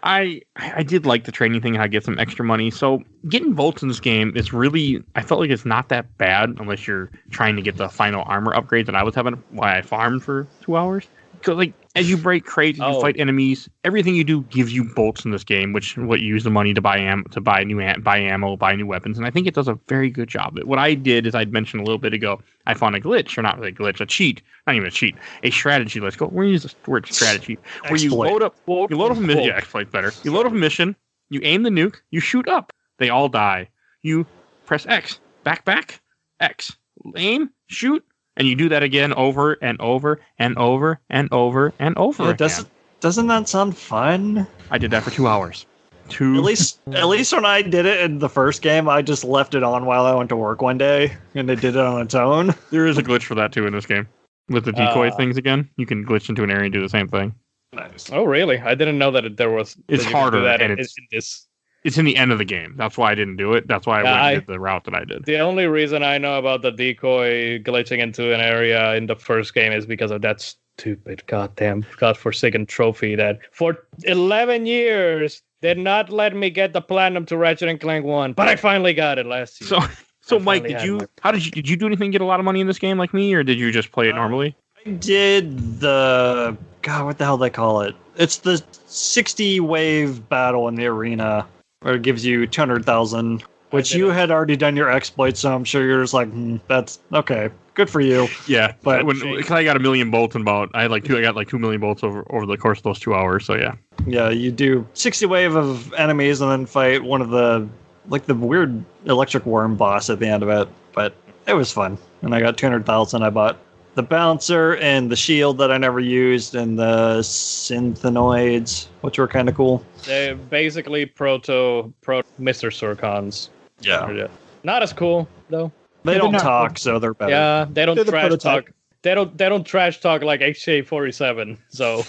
S1: I did like the training thing, how I get some extra money. So getting bolts in this game is really, I felt like it's not that bad unless you're trying to get the final armor upgrade that I was having, why I farmed for 2 hours. Because like as you break crates, you fight enemies, everything you do gives you bolts in this game, which what you use the money to buy ammo, buy new weapons, and I think it does a very good job. What I did is I'd mentioned a little bit ago, I found a glitch, or not really a glitch, a cheat, not even a cheat, a strategy. Let's go. We're gonna use the word strategy, where you load up a mission. Yeah, exploit's better. You load up a mission, you aim the nuke, you shoot up, they all die. You press X, back, X, aim, shoot. And you do that again over and over and over and over and over again.
S2: Doesn't that sound fun?
S1: I did that for 2 hours.
S2: At least when I did it in the first game, I just left it on while I went to work one day, and it did it on its own.
S1: There is a glitch for that too in this game. With the decoy things again, you can glitch into an area and do the same thing.
S2: Nice.
S4: Oh, really? I didn't know that there was.
S1: It's harder,
S4: that
S1: and it's in the end of the game. That's why I didn't do it. That's why I did the route that I did.
S4: The only reason I know about the decoy glitching into an area in the first game is because of that stupid godforsaken trophy that for 11 years did not let me get the platinum to Ratchet and Clank 1, but I finally got it last year.
S1: So Mike, did you do anything to get a lot of money in this game like me, or did you just play it normally?
S2: I did the what the hell they call it? It's the 60 wave battle in the arena. Where it gives you 200,000, which you had already done your exploit, so I'm sure you're just like, that's okay, good for you.
S1: Yeah, but because I got 1 million bolts in I got like 2 million bolts over the course of those 2 hours. So yeah.
S2: Yeah, you do 60 wave of enemies and then fight one of the weird electric worm boss at the end of it. But it was fun, and I got 200,000. I bought the bouncer and the shield that I never used, and the synthenoids, which were kind of cool.
S4: They're basically proto Mr. Surcons.
S2: Yeah.
S4: Not as cool though.
S2: They don't talk, so they're better.
S4: Yeah, they don't trash
S3: prototype.
S4: talk. They don't trash talk like HJ47. So.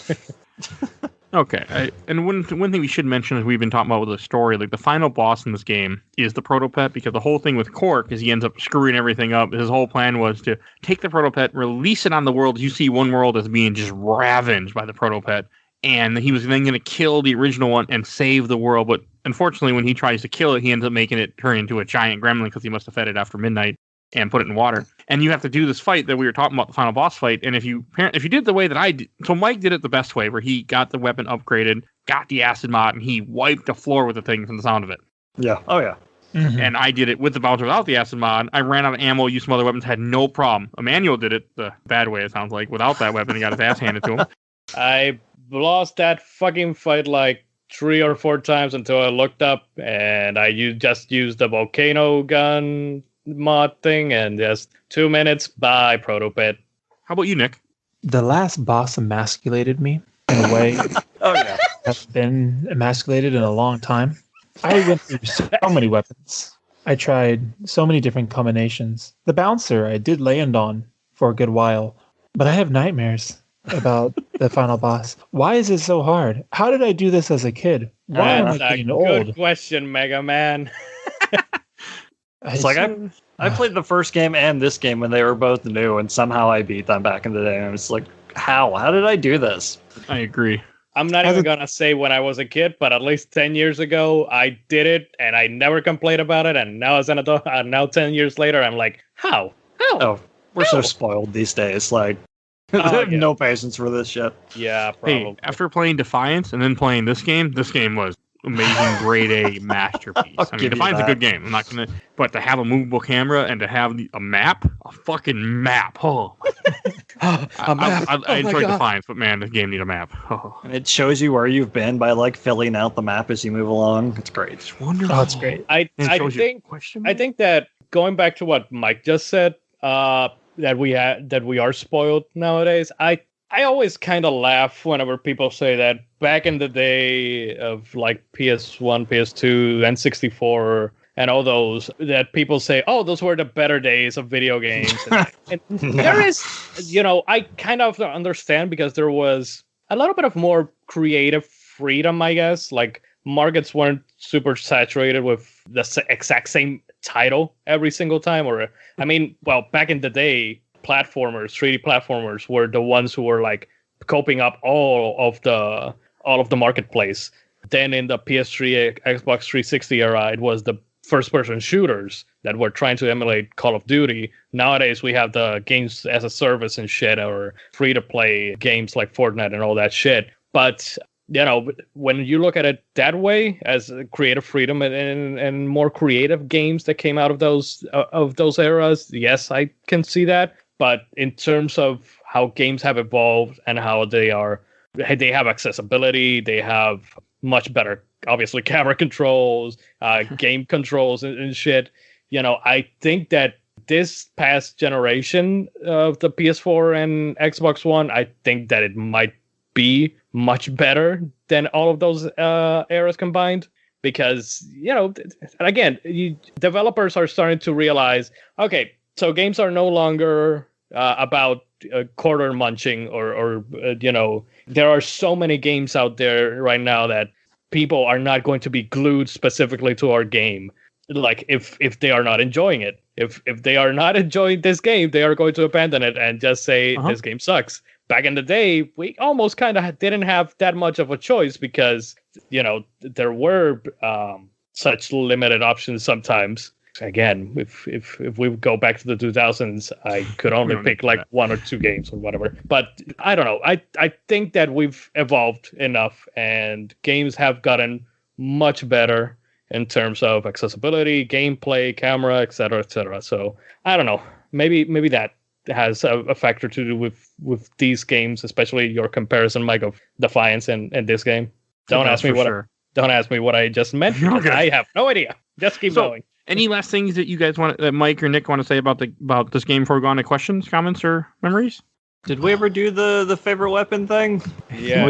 S1: Okay, and one thing we should mention is we've been talking about with the story, like the final boss in this game is the Protopet, because the whole thing with Quark is he ends up screwing everything up. His whole plan was to take the Protopet, release it on the world. You see one world as being just ravaged by the Protopet, and he was then going to kill the original one and save the world. But unfortunately, when he tries to kill it, he ends up making it turn into a giant gremlin because he must have fed it after midnight and put it in water. And you have to do this fight that we were talking about, the final boss fight. And if you did the way that I did, so Mike did it the best way, where he got the weapon upgraded, got the acid mod, and he wiped the floor with the thing from the sound of it.
S2: Yeah. Oh yeah.
S3: Mm-hmm.
S1: And I did it with the bouncer without the acid mod. I ran out of ammo, used some other weapons, had no problem. Emanuel did it the bad way, it sounds like, without that weapon. He got his ass handed to him.
S4: I lost that fucking fight like 3 or 4 times until I looked up, and I just used the volcano gun mod thing, and just 2 minutes, bye, Protopet.
S1: How about you, Nick?
S3: The last boss emasculated me in a way
S2: Oh yeah.
S3: I've been emasculated in a long time. I went through so many weapons. I tried so many different combinations. The bouncer I did land on for a good while, but I have nightmares about the final boss. Why is it so hard? How did I do this as a kid? Why am I getting old?
S4: Good question, Mega Man.
S2: It's like I played the first game and this game when they were both new, and somehow I beat them back in the day. And it's like, how? How did I do this?
S1: I agree.
S4: I'm not even going to say when I was a kid, but at least 10 years ago, I did it, and I never complained about it. And now as an adult, now 10 years later, I'm like, how?
S2: Oh, we're so spoiled these days. Like, I have no patience for this shit.
S4: Yeah, probably.
S1: Hey, after playing Defiance and then playing this game was amazing grade A masterpiece. I mean, Defiant's a good game. I'm not gonna, but to have a movable camera and to have a map, a fucking map. Oh, I enjoyed Defiance, but man, this game needs a map. Oh.
S2: And it shows you where you've been by like filling out the map as you move along. It's great.
S1: It's wonderful.
S3: Oh, it's great.
S4: I think that going back to what Mike just said, that we are spoiled nowadays. I always kind of laugh whenever people say that back in the day of like PS1, PS2, N64, and all those, that people say, oh, those were the better days of video games. and there is, I kind of understand because there was a little bit of more creative freedom, I guess. Like markets weren't super saturated with the exact same title every single time. Or, I mean, well, back in the day, 3D platformers were the ones who were like coping up all of the marketplace. Then in the PS3, Xbox 360 era, it was the first-person shooters that were trying to emulate Call of Duty. Nowadays, we have the games as a service and shit, or free-to-play games like Fortnite and all that shit. But when you look at it that way, as creative freedom and more creative games that came out of those eras, yes, I can see that. But in terms of how games have evolved and how they have accessibility, they have much better, obviously, camera controls, game controls and shit. I think that this past generation of the PS4 and Xbox One, I think that it might be much better than all of those eras combined. Because, again, developers are starting to realize, okay, so games are no longer about quarter munching or there are so many games out there right now that people are not going to be glued specifically to our game. Like if they are not enjoying it, if they are not enjoying this game, they are going to abandon it and just say this game sucks. Back in the day, we almost kind of didn't have that much of a choice because there were such limited options sometimes. Again, if we go back to the 2000s, I could only pick like one or two games or whatever. But I don't know. I think that we've evolved enough and games have gotten much better in terms of accessibility, gameplay, camera, etc., etc. So I don't know. Maybe that has a factor to do with these games, especially your comparison, Mike, of Defiance and this game. Don't ask me what I just meant. Okay. I have no idea. Just keep going.
S1: Any last things that you guys want, that Mike or Nick want to say about this game before we go on to questions, comments, or memories?
S2: Did we ever do the favorite weapon thing?
S4: Yeah,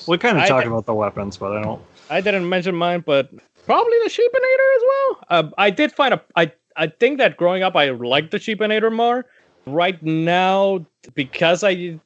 S2: we kind of talked about the weapons, but
S4: I didn't mention mine, but probably the Sheepinator as well. I did find I think that growing up I liked the Sheepinator more. Right now, because I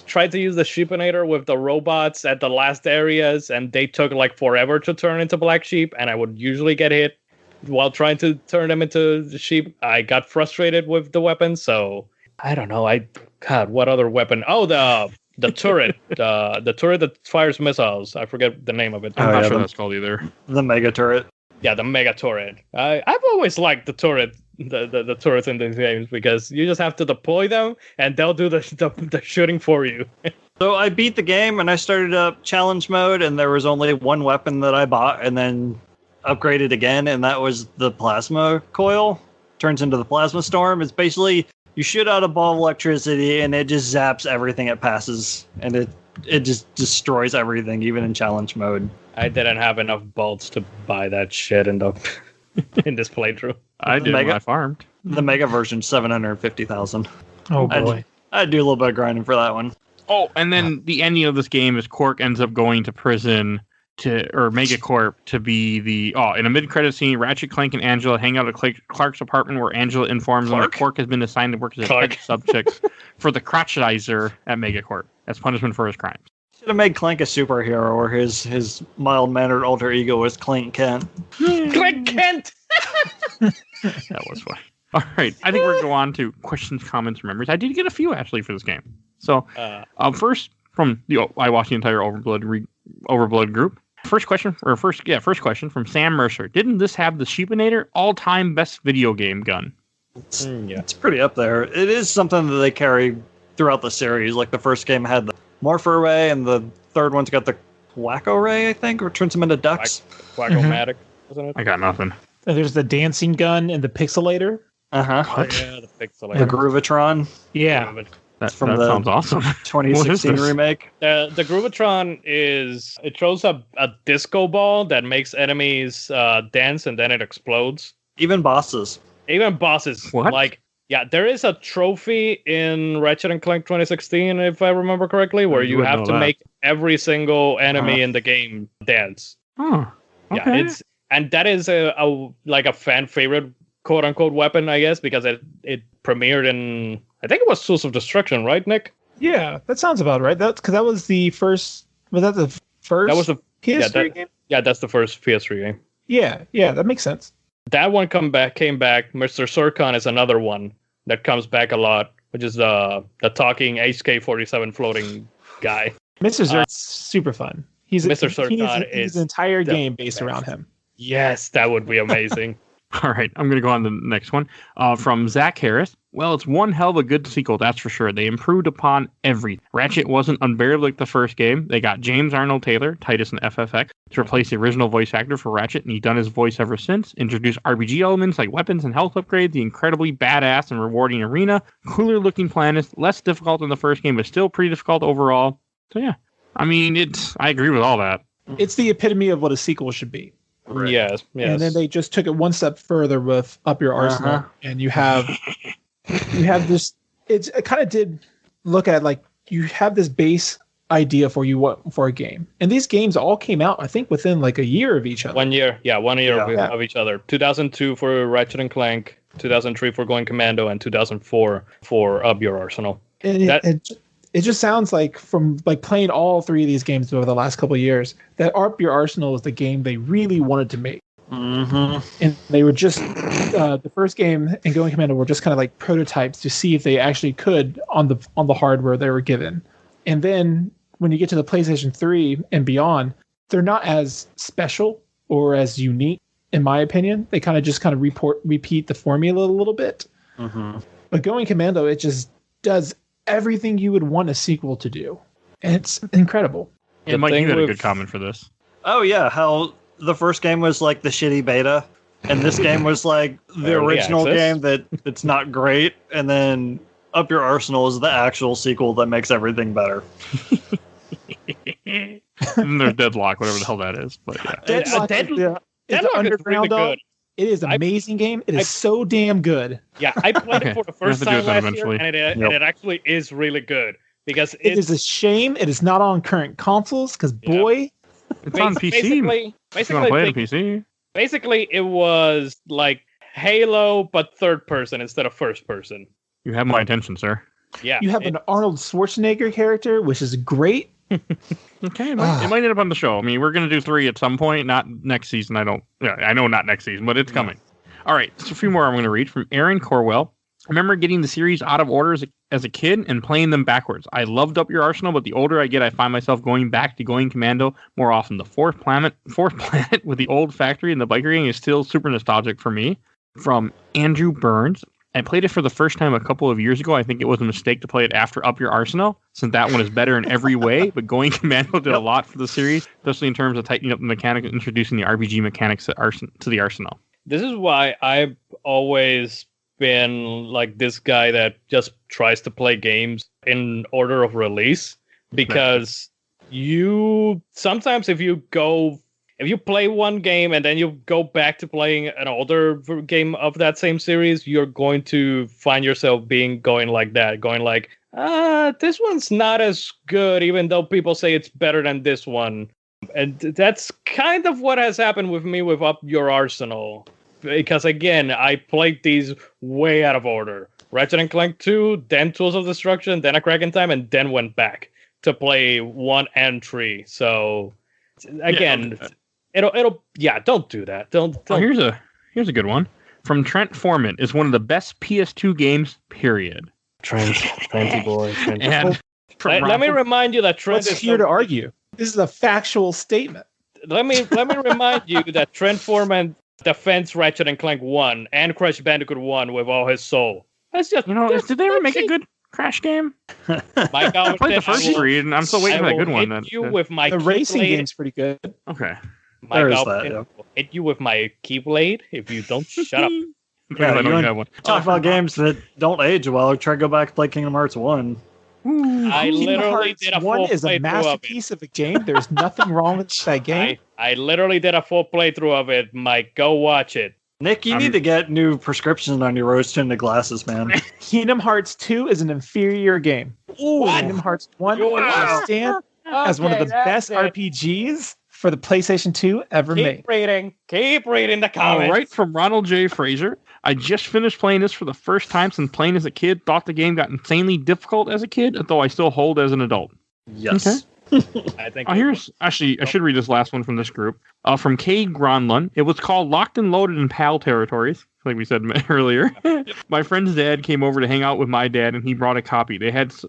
S4: tried to use the Sheepinator with the robots at the last areas, and they took like forever to turn into black sheep, and I would usually get hit while trying to turn them into the sheep. I got frustrated with the weapon, so I don't know. God, what other weapon? Oh, the turret, the turret that fires missiles. I forget the name of it.
S1: I'm not sure what that's called either.
S2: The mega turret.
S4: Yeah, the mega turret. I've always liked the turret, the turrets in these games because you just have to deploy them and they'll do the shooting for you.
S2: So I beat the game and I started up challenge mode, and there was only one weapon that I bought and then upgraded again, and that was the plasma coil. Turns into the plasma storm. It's basically you shoot out a ball of electricity and it just zaps everything it passes, and it just destroys everything, even in challenge mode.
S4: I didn't have enough bolts to buy that shit in this playthrough.
S1: I did when I farmed.
S2: The mega version, 750,000.
S3: Oh boy.
S2: I'd do a little bit of grinding for that one.
S1: Oh, and then the ending of this game is Quark ends up going to prison or Megacorp to be in a mid-credit scene, Ratchet, Clank, and Angela hang out at Clark's apartment where Angela informs them that Quark has been assigned to work as a head subject for the crotchetizer at Megacorp as punishment for his crimes.
S2: Should have made Clank a superhero, or his mild-mannered alter ego was Clank Kent.
S4: Clank Kent!
S1: That was fun. All right, I think we're going to go on to questions, comments, and memories. I did get a few, actually, for this game. So, first, from I watched the entire Overblood group. First question from Sam Mercer. Didn't this have the Sheepinator all-time best video game gun?
S2: It's pretty up there. It is something that they carry throughout the series. Like the first game had the Morpher Ray, and the third one's got the Wacko Ray, I think, or turns them into ducks.
S4: Quackomatic, isn't it?
S1: I got nothing.
S3: And there's the dancing gun and the pixelator.
S2: Uh-huh.
S1: What?
S4: Yeah, the pixel.
S2: The Groovatron,
S3: Yeah.
S1: That
S2: from
S1: that
S2: the-
S1: sounds awesome.
S2: 2016
S1: this?
S2: remake.
S4: The Groovatron it throws a disco ball that makes enemies dance and then it explodes.
S2: Even bosses.
S4: Even bosses.
S1: What?
S4: Like, yeah, there is a trophy in Ratchet and Clank 2016, if I remember correctly, where you
S1: wouldn't
S4: have
S1: know
S4: to
S1: that.
S4: make every single enemy in the game dance.
S1: Oh,
S4: Yeah,
S1: okay.
S4: and that is a fan favorite quote unquote weapon, I guess, because it premiered in, I think it was Source of Destruction, right, Nick?
S3: Yeah, that sounds about right. That's because that was the first. Was that the first?
S4: That was the
S3: PS3 game.
S4: yeah, that's the first PS3 game.
S3: Yeah, that makes sense.
S4: That one came back. Mr. Zircon is another one that comes back a lot, which is the talking HK-47 floating guy.
S3: Mr. Zerk's super fun.
S4: Mr. Zircon
S3: he's
S4: is
S3: an entire
S4: the
S3: game based
S4: best.
S3: around him.
S4: Yes, that would be amazing.
S1: All right, I'm going to go on to the next one. From Zach Harris. Well, it's one hell of a good sequel, that's for sure. They improved upon everything. Ratchet wasn't unbearably like the first game. They got James Arnold Taylor, Titus and FFX, to replace the original voice actor for Ratchet, and he's done his voice ever since. Introduced RPG elements like weapons and health upgrades, the incredibly badass and rewarding arena, cooler looking planets, less difficult than the first game, but still pretty difficult overall. So yeah, I mean, I agree with all that.
S3: It's the epitome of what a sequel should be.
S2: Right.
S4: Yes.
S3: And then they just took it one step further with Up Your Arsenal,
S2: Uh-huh.
S3: and you have this. It kind of did look at like you have this base idea for a game, and these games all came out I think within like a year of each other.
S4: 1 year. Yeah, 1 year
S2: Yeah.
S4: of each other. 2002 for Ratchet and Clank, 2003 for Going Commando, and 2004 for Up Your Arsenal.
S3: And
S4: That-
S3: it just sounds like from like playing all three of these games over the last couple of years that Up Your Arsenal is the game they really wanted to make.
S2: Mm-hmm.
S3: And they were just the first game and Going Commando were just kind of like prototypes to see if they actually could on the hardware they were given. And then when you get to the PlayStation 3 and beyond, they're not as special or as unique, in my opinion. They kind of repeat the formula a little bit.
S2: Mm-hmm.
S3: But Going Commando, it just does everything you would want a sequel to do. And it's incredible.
S1: Yeah,
S4: The
S1: Mike,
S4: thing
S1: you had a
S4: with-
S1: good comment for this.
S2: Oh yeah, how the first game was like the shitty beta, and this game was like the
S4: Early
S2: original
S4: access.
S2: game that it's not great, and then Up Your Arsenal is the actual sequel that makes everything better.
S1: And then there's Deadlock, whatever the hell that is. But yeah.
S3: Deadlock is the
S4: Deadlock is
S3: underground
S4: really
S3: dog.
S4: good.
S3: It is an amazing game. It is so damn good.
S4: Yeah, I played
S1: Okay,
S4: it for the
S1: we'll have
S4: first
S1: to do
S4: time
S1: it then
S4: last year,
S1: eventually.
S4: and it actually is really good because
S3: It is a shame it is not on current consoles because
S4: Yeah.
S3: boy,
S1: It's on PC.
S4: Basically,
S1: If you want to play it on PC.
S4: basically, it was like Halo, but third person instead of first person.
S1: You have my attention, sir.
S4: Yeah,
S3: you have an Arnold Schwarzenegger character, which is great.
S1: Okay, it might end up on the show. I mean, we're going to do 3 at some point, not next season. I know not next season, but it's coming. All right, so a few more I'm going to read from Aaron Corwell. I remember getting the series out of order as a kid and playing them backwards. I loved Up Your Arsenal, but the older I get, I find myself going back to Going Commando more often. The fourth planet with the old factory and the biker gang is still super nostalgic for me. From Andrew Burns. I played it for the first time a couple of years ago. I think it was a mistake to play it after Up Your Arsenal, since that one is better in every way. But Going Commando did a lot for the series, especially in terms of tightening up the mechanics and introducing the RPG mechanics to the Arsenal.
S4: This is why I've always been like this guy that just tries to play games in order of release, because you sometimes if you play one game and then you go back to playing an older game of that same series, you're going to find yourself going like this one's not as good, even though people say it's better than this one. And that's kind of what has happened with me with Up Your Arsenal. Because again, I played these way out of order. Ratchet and Clank 2, then Tools of Destruction, then A Crack in Time, and then went back to play 1 and 3. So again, don't do that. Don't.
S1: Oh, here's a good one from Trent Foreman. Is one of the best PS2 games. Period.
S4: Trenty boy.
S1: And
S4: Let me remind you that Trent
S3: What's
S4: is
S3: here to argue? This is a factual statement.
S4: Let me remind you that Trent Foreman defends Ratchet and Clank 1 and Crash Bandicoot 1 with all his soul. That's just
S1: did they ever make a good Crash game?
S4: Mike
S1: I played the first three, and I'm still waiting for that good one.
S4: You with my
S3: The racing
S4: Keyblade.
S3: game's pretty good.
S1: Okay.
S4: Mike
S2: There is
S4: Albertin
S2: that, yeah.
S4: will hit you with my Keyblade if you don't shut up.
S2: Yeah,
S1: I
S2: you
S1: don't
S2: want-
S1: have one.
S2: Talk about games that don't age well. Try to go back and play Kingdom Hearts 1.
S4: I
S3: Kingdom
S4: literally
S3: Hearts
S4: did a
S3: 1
S4: full
S3: is a
S4: playthrough of it.
S3: masterpiece of a game. There's nothing wrong with that game.
S4: I literally did a full playthrough of it, Mike. Go watch it.
S2: Nick, you need to get new prescriptions on your rose-tinted glasses, man.
S3: Kingdom Hearts 2 is an inferior game. Kingdom Hearts 1
S4: Wow.
S3: will stand as one of the best RPGs for the PlayStation 2 ever made.
S4: Keep reading the
S1: All
S4: comments.
S1: right, from Ronald J. Fraser. I just finished playing this for the first time since playing as a kid. Thought the game got insanely difficult as a kid, though I still hold as an adult.
S2: Yes.
S1: Okay.
S4: I think
S1: Here's actually I should read this last one from this group. From Cade Gronlund. It was called Locked and Loaded in PAL territories, like we said earlier. My friend's dad came over to hang out with my dad, and he brought a copy. They had so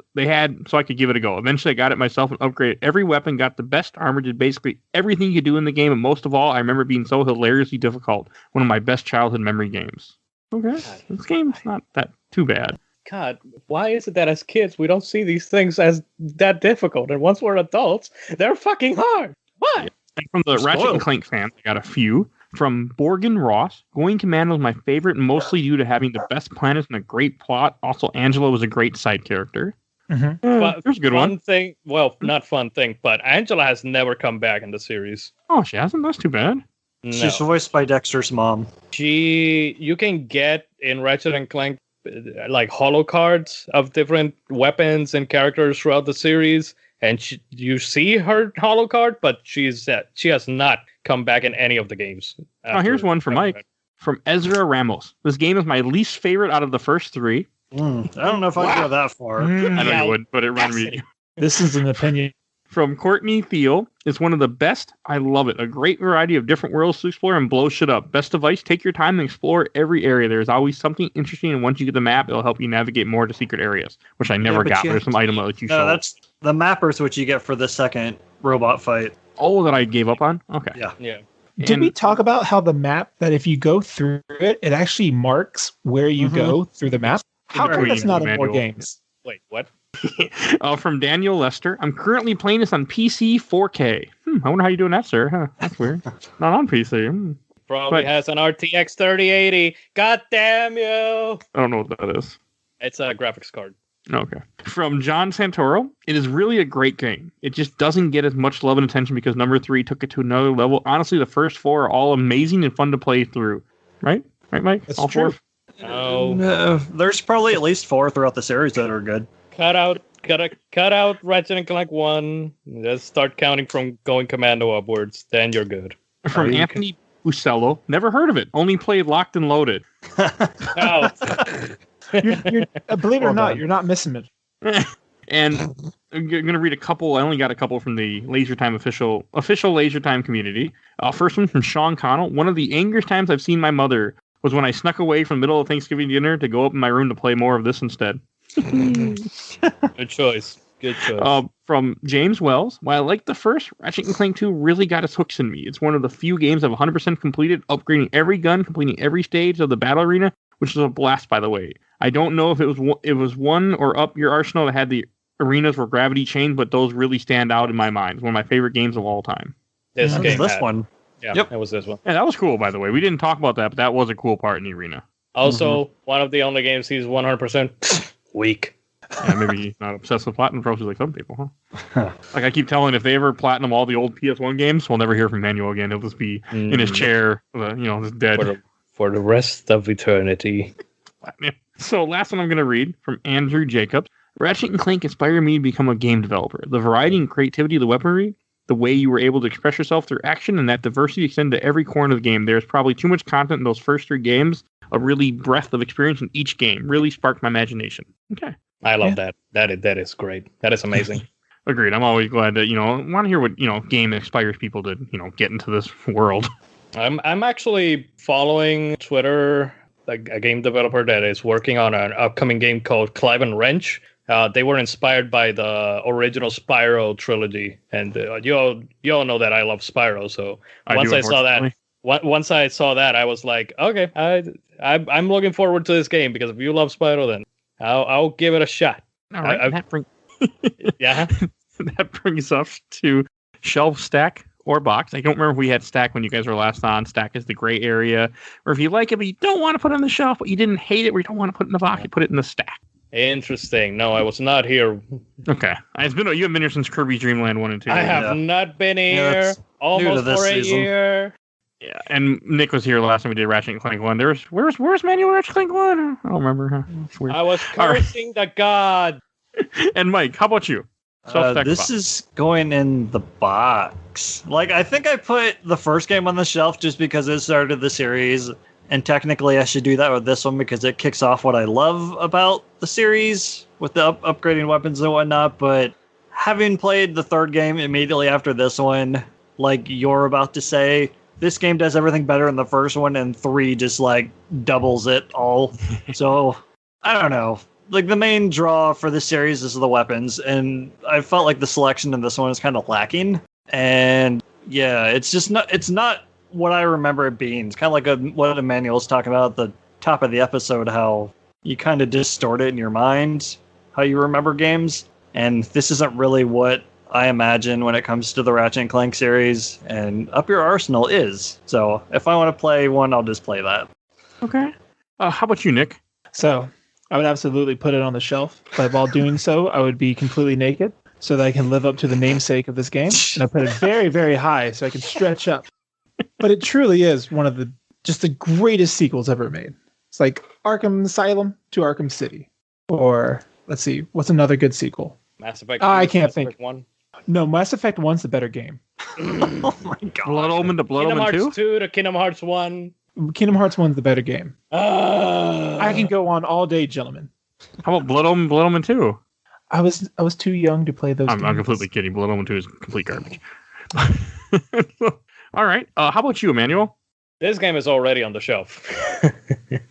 S1: I could give it a go. Eventually, I got it myself and upgraded every weapon, got the best armor, did basically everything you could do in the game, and most of all, I remember being so hilariously difficult. One of my best childhood memory games. Okay, this game's not that too bad.
S4: God, why is it that as kids we don't see these things as that difficult, and once we're adults, they're fucking hard? Why?
S1: And from the Ratchet and Clank fans, I got a few. From Borgen Ross, Going Commando is my favorite, mostly due to having the best planets and a great plot. Also, Angela was a great side character.
S4: But
S1: There's a good
S4: fun
S1: one.
S4: thing, well, not fun thing, but Angela has never come back in the series.
S1: Oh, she hasn't? That's too bad.
S4: No.
S2: She's voiced by Dexter's mom.
S4: You can get in Ratchet and Clank like holo cards of different weapons and characters throughout the series, and you see her holo card, but she has not come back in any of the games.
S1: Oh, here's one for Mike. From Ezra Ramos. This game is my least favorite out of the first three.
S2: I don't know if I'd go that far.
S1: I know
S4: Yeah.
S1: you would, but it reminded me.
S3: This is an opinion.
S1: From Courtney Thiel, it's one of the best. I love it. A great variety of different worlds to explore and blow shit up. Best device, take your time and explore every area. There's always something interesting, and once you get the map, it'll help you navigate more to secret areas, which I never
S2: but
S1: got.
S2: you-
S1: There's some item that lets you
S2: No,
S1: show.
S2: that's the mapper's what you get for the second robot fight.
S1: Oh, that I gave up on? Okay.
S2: Yeah.
S4: Yeah.
S3: Did
S1: And-
S3: we talk about how the map, that if you go through it, it actually marks where you go through the map? How come that's not in more
S1: Manual.
S3: games?
S4: Wait, what?
S1: From Daniel Lester. I'm currently playing this on PC 4K. I wonder how you're doing that, sir. Huh, that's weird. Not on PC.
S4: Probably
S1: But-
S4: has an RTX 3080. God damn you!
S1: I don't know what that is.
S4: It's a graphics card.
S1: Okay. From John Santoro, it is really a great game. It just doesn't get as much love and attention because number 3 took it to another level. Honestly, the first 4 are all amazing and fun to play through. Right? Right, Mike?
S3: That's
S1: all
S3: true.
S1: 4?
S4: No.
S2: There's probably at least 4 throughout the series that are good.
S4: Cut out Ratchet and Clank 1. Just start counting from Going Commando upwards. Then you're good.
S1: From
S2: you
S1: Anthony Busello. Never heard of it. Only played Locked and Loaded.
S4: Oh,
S3: Believe it or
S2: Well
S3: not,
S2: done.
S3: you're not missing it.
S1: And I'm going to read a couple. I only got a couple from the Laser Time official Laser Time community. First one from Sean Connell. One of the angriest times I've seen my mother was when I snuck away from the middle of Thanksgiving dinner to go up in my room to play more of this instead.
S4: good choice. Good choice.
S1: From James Wells. While I like the first, Ratchet and Clank 2 really got its hooks in me. It's one of the few games I've 100% completed, upgrading every gun, completing every stage of the battle arena, which is a blast, by the way. I don't know if it was one or up your arsenal that had the arenas where gravity changed, but those really stand out in my mind. It's one of my favorite games of all time.
S4: This
S2: What
S4: game
S2: was this
S4: had-
S2: one?
S4: Yeah,
S2: Yep.
S4: it was this one.
S1: And that was cool, by the way. We didn't talk about that, but that was a cool part in the arena.
S4: Also, one of the only games he's 100% weak.
S1: Yeah, maybe he's not obsessed with platinum trophies like some people, huh? Like I keep telling, if they ever platinum all the old PS1 games, we'll never hear from Emanuel again. He'll just be in his chair, just dead.
S4: For the rest of eternity.
S1: So last one I'm going to read from Andrew Jacobs. Ratchet and Clank inspired me to become a game developer. The variety and creativity of the weaponry, the way you were able to express yourself through action, and that diversity extended to every corner of the game. There's probably too much content in those first 3 games. A really breadth of experience in each game really sparked my imagination. Okay.
S4: I love that. That is great. That is amazing.
S1: Agreed. I'm always glad that, want to hear what, game inspires people to, get into this world.
S4: I'm actually following Twitter, like a game developer that is working on an upcoming game called Clive and Wrench. They were inspired by the original Spyro trilogy, and you all know that I love Spyro. So once I saw that, I was like, okay, I'm looking forward to this game because if you love Spyro, then I'll give it a shot.
S1: All right,
S4: Yeah.
S1: that brings us to shelf, stack, or box. I don't remember if we had stack when you guys were last on. Stack is the gray area, or if you like it but you don't want to put it on the shelf, but you didn't hate it, or you don't want to put it in the box, you put it in the stack.
S4: Interesting. No, I was not here.
S1: Okay, you haven't been here since Kirby's Dream Land 1 and 2.
S4: I have not been here almost for a year.
S1: Yeah, and Nick was here last time we did Ratchet Clank 1. Where's Manuel Ratchet Clank 1? I don't remember. It's weird.
S4: I was cursing the god.
S1: And Mike, how about you?
S2: This is going in the box. Like, I think I put the first game on the shelf just because it started the series, and technically I should do that with this one because it kicks off what I love about the series with the upgrading weapons and whatnot. But having played the third game immediately after this one, like you're about to say, this game does everything better than the first one, and 3 just like doubles it all. So I don't know. Like, the main draw for this series is the weapons, and I felt like the selection in this one is kind of lacking. And yeah, it's not what I remember it being. It's kind of like what Emanuel's talking about at the top of the episode, how you kind of distort it in your mind, how you remember games. And this isn't really what I imagine when it comes to the Ratchet & Clank series, and Up Your Arsenal is. So if I want to play one, I'll just play that.
S1: Okay. How about you, Nick?
S3: So I would absolutely put it on the shelf, but while doing so, I would be completely naked so that I can live up to the namesake of this game. And I put it very, very high so I can stretch up. But it truly is one of the greatest sequels ever made. It's like Arkham Asylum to Arkham City. Or, let's see, what's another good sequel?
S4: Mass Effect.
S3: I can't
S4: Mass
S3: think.
S4: Effect 1.
S3: No, Mass Effect 1's the better game.
S2: Oh my god.
S1: Blood Omen to Blood
S4: Kingdom
S1: Omen
S4: Hearts
S1: 2?
S4: 2 to Kingdom Hearts 1.
S3: Kingdom Hearts 1's the better game. I can go on all day, gentlemen.
S1: How about Blood Omen 2?
S3: I was too young to play those games.
S1: I'm completely kidding. Blood Omen 2 is complete garbage. All right. How about you, Emanuel?
S4: This game is already on the shelf.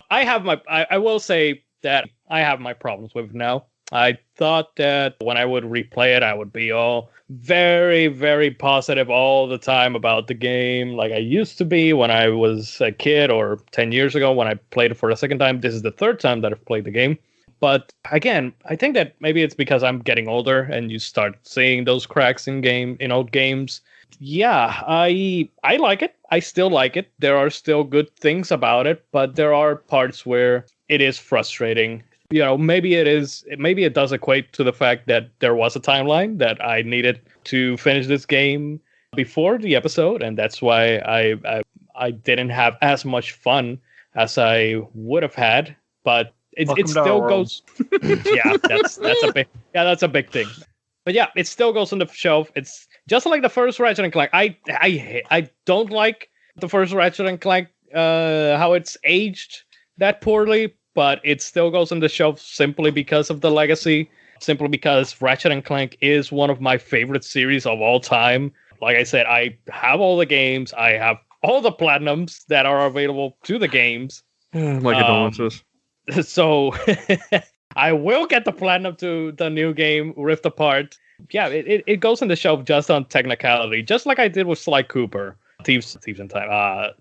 S4: I will say that I have my problems with it now. I thought that when I would replay it, I would be all very, very positive all the time about the game, like I used to be when I was a kid or 10 years ago when I played it for the second time. This is the third time that I've played the game. But again, I think that maybe it's because I'm getting older and you start seeing those cracks in old games. Yeah, I like it. I still like it. There are still good things about it, but there are parts where it is frustrating. You know, maybe it does equate to the fact that there was a timeline that I needed to finish this game before the episode, and that's why I didn't have as much fun as I would have had. But it still goes. Yeah, that's a big thing. But yeah, it still goes on the shelf. It's just like the first Ratchet and Clank. I don't like the first Ratchet and Clank how it's aged that poorly. But it still goes on the shelf simply because of the legacy, simply because Ratchet and Clank is one of my favorite series of all time. Like I said, I have all the games. I have all the platinums that are available to the games.
S1: My condolences.
S4: So I will get the platinum to the new game, Rift Apart. Yeah, it goes on the shelf just on technicality, just like I did with Sly Cooper, Thieves in Time,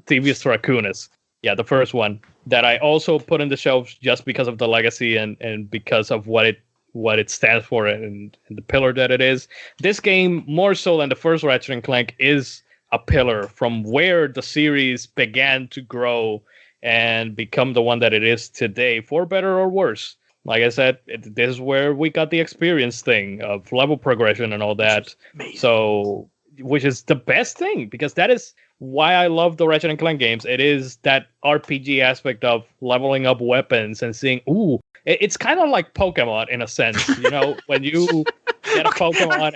S4: Thievius Raccoonus. Yeah, the first one that I also put in the shelf just because of the legacy and because of what it stands for and the pillar that it is. This game, more so than the first Ratchet and Clank, is a pillar from where the series began to grow and become the one that it is today, for better or worse. Like I said, this is where we got the experience thing of level progression and all that. So, which is the best thing, because that is why I love the Ratchet and Clank games. It is that RPG aspect of leveling up weapons and seeing, ooh, it's kind of like Pokemon in a sense, you know, when you get a Pokemon.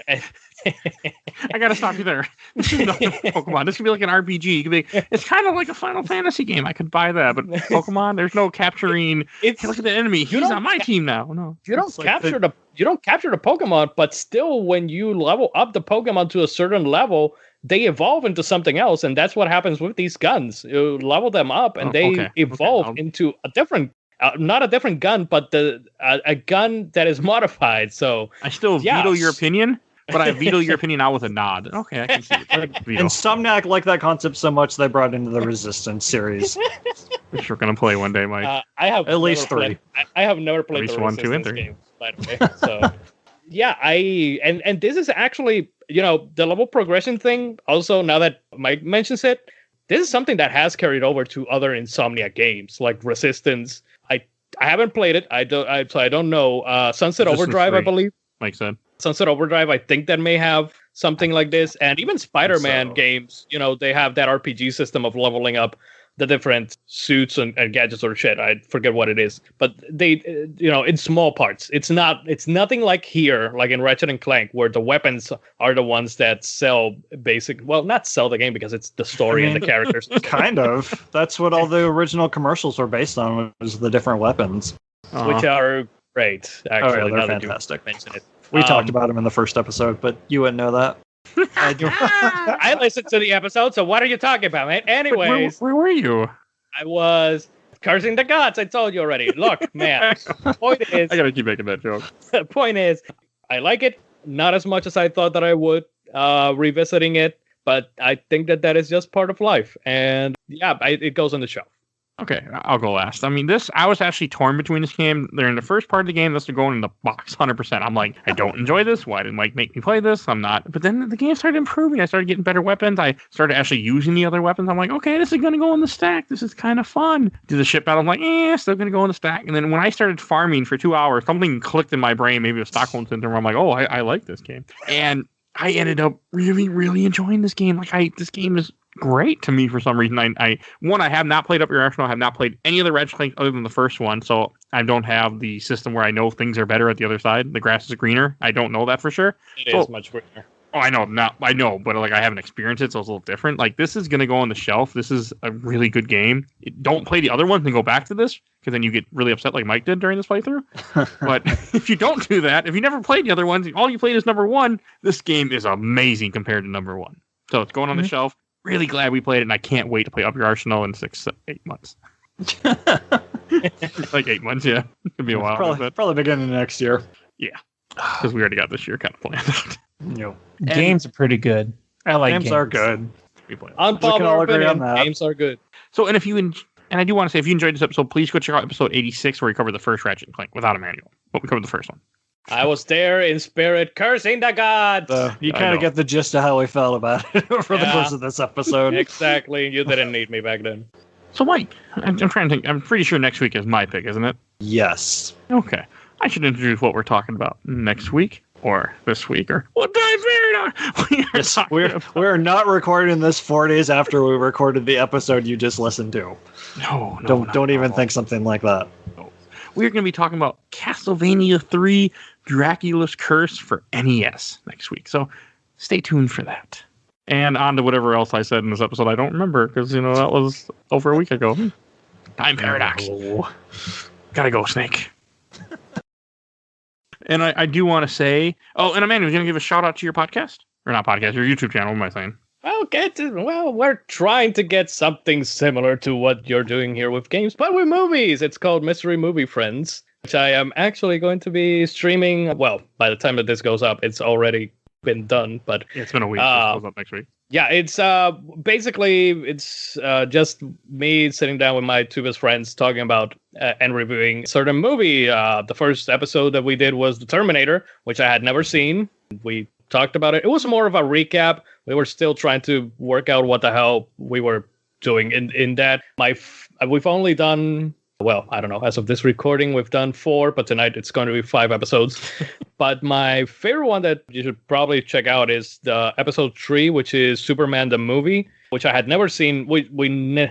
S1: I gotta stop you there. This is not Pokemon. This could be like an RPG. It's kind of like a Final Fantasy game. I could buy that, but Pokemon, there's no capturing. Hey, look at the enemy. He's on my team now. No,
S4: you don't capture the Pokemon, but still, when you level up the Pokemon to a certain level, they evolve into something else, and that's what happens with these guns. You level them up, and they evolve into a different. Not a different gun, but a gun that is modified. So
S1: I still veto your opinion, but I veto your opinion now with a nod. Okay, I can see it.
S2: Insomniac liked that concept so much they brought into the Resistance series.
S1: Which we're gonna play one day, Mike.
S4: I have
S2: at least 3.
S4: I have never played the
S1: Resistance
S4: 1, 2, and 3 game. by the way. So yeah, and this is actually, the level progression thing. Also, now that Mike mentions it, this is something that has carried over to other Insomnia games like Resistance. I haven't played it. So I don't know. Sunset
S1: Resistance
S4: Overdrive,
S1: 3,
S4: I believe.
S1: Mike said.
S4: Sunset Overdrive, I think that may have something like this, and even Spider-Man games. They have that RPG system of leveling up the different suits and gadgets or shit. I forget what it is, but they, in small parts. It's nothing like here, like in Ratchet and Clank, where the weapons are the ones that sell not sell the game because it's the story and the characters.
S2: Kind of. That's what all the original commercials were based on, was the different weapons.
S4: Which are great. Actually,
S2: they're fantastic.
S4: Mention it.
S2: We talked about them in the first episode, but you wouldn't know that.
S4: I listened to the episode, so what are you talking about, man? Anyways,
S1: where were you?
S4: I was cursing the gods. I told you already. Look, man. Point is,
S1: I gotta keep making that joke.
S4: The point is, I like it not as much as I thought that I would. Revisiting it, but I think that is just part of life, and yeah, it goes on the shelf.
S1: Okay, I'll go last. I mean, I was actually torn between this game. They're in the first part of the game. This is going in the box 100%. I'm like, I don't enjoy this. Why did Mike make me play this? I'm not. But then the game started improving. I started getting better weapons. I started actually using the other weapons. I'm like, okay, this is going to go in the stack. This is kind of fun. Do the ship battle. I'm like, still going to go in the stack. And then when I started farming for 2 hours, something clicked in my brain, maybe a Stockholm syndrome. I'm like, oh, I like this game. And I ended up really, really enjoying this game. This game is great to me for some reason. I have not played Up Your Arsenal. I have not played any of the Ratchet Clank other than the first one, so I don't have the system where I know things are better at the other side. The grass is greener. I don't know that for sure.
S4: It is much greener.
S1: Oh, I know, but I haven't experienced it, so it's a little different. This is going to go on the shelf. This is a really good game. Don't play the other ones and go back to this, because then you get really upset like Mike did during this playthrough. But if you don't do that, if you never played the other ones, all you played is number one, this game is amazing compared to number one. So it's going on the shelf. Really glad we played it, and I can't wait to play Up Your Arsenal in 8 months. 8 months, yeah. It'll be a while.
S2: Probably beginning of next year.
S1: Yeah, because we already got this year kind of planned out.
S2: Yep.
S5: Games are pretty good. I like games.
S2: Games are good.
S1: We play.
S4: Unpopular opinion, games are good.
S1: So, and I do want to say, if you enjoyed this episode, please go check out episode 86, where we covered the first Ratchet and Clank without Emanuel. But we covered the first one.
S4: I was there in spirit, cursing the gods.
S2: You kind of get the gist of how we felt about it over the course of this episode.
S4: Exactly. You didn't need me back then.
S1: So, Mike, I'm trying to think. I'm pretty sure next week is my pick, isn't it?
S2: Yes.
S1: Okay. I should introduce what we're talking about next week, or this week, or what time
S2: we're not recording this 4 days after we recorded the episode you just listened to.
S1: No,
S2: don't even think something like that.
S1: No. We're going to be talking about Castlevania 3 Dracula's Curse for NES next week. So stay tuned for that. And on to whatever else I said in this episode. I don't remember because, that was over a week ago. Time paradox.
S2: Oh.
S1: Gotta go, Snake. And I do want to say... Oh, and Amanda, you're going to give a shout out to your podcast? Or not podcast, your YouTube channel, what am I saying?
S4: Well, we're trying to get something similar to what you're doing here with games, but with movies. It's called Mystery Movie Friends, which I am actually going to be streaming. Well, by the time that this goes up, it's already been done, but
S1: it's been a week. It goes up next week.
S4: Yeah, it's basically just me sitting down with my two best friends talking about and reviewing a certain movie. The first episode that we did was The Terminator, which I had never seen. We talked about it. It was more of a recap. We were still trying to work out what the hell we were doing in that. We've only done, well, I don't know, as of this recording, we've done 4, but tonight it's going to be 5 episodes. But my favorite one that you should probably check out is the episode 3, which is Superman the movie, which I had never seen.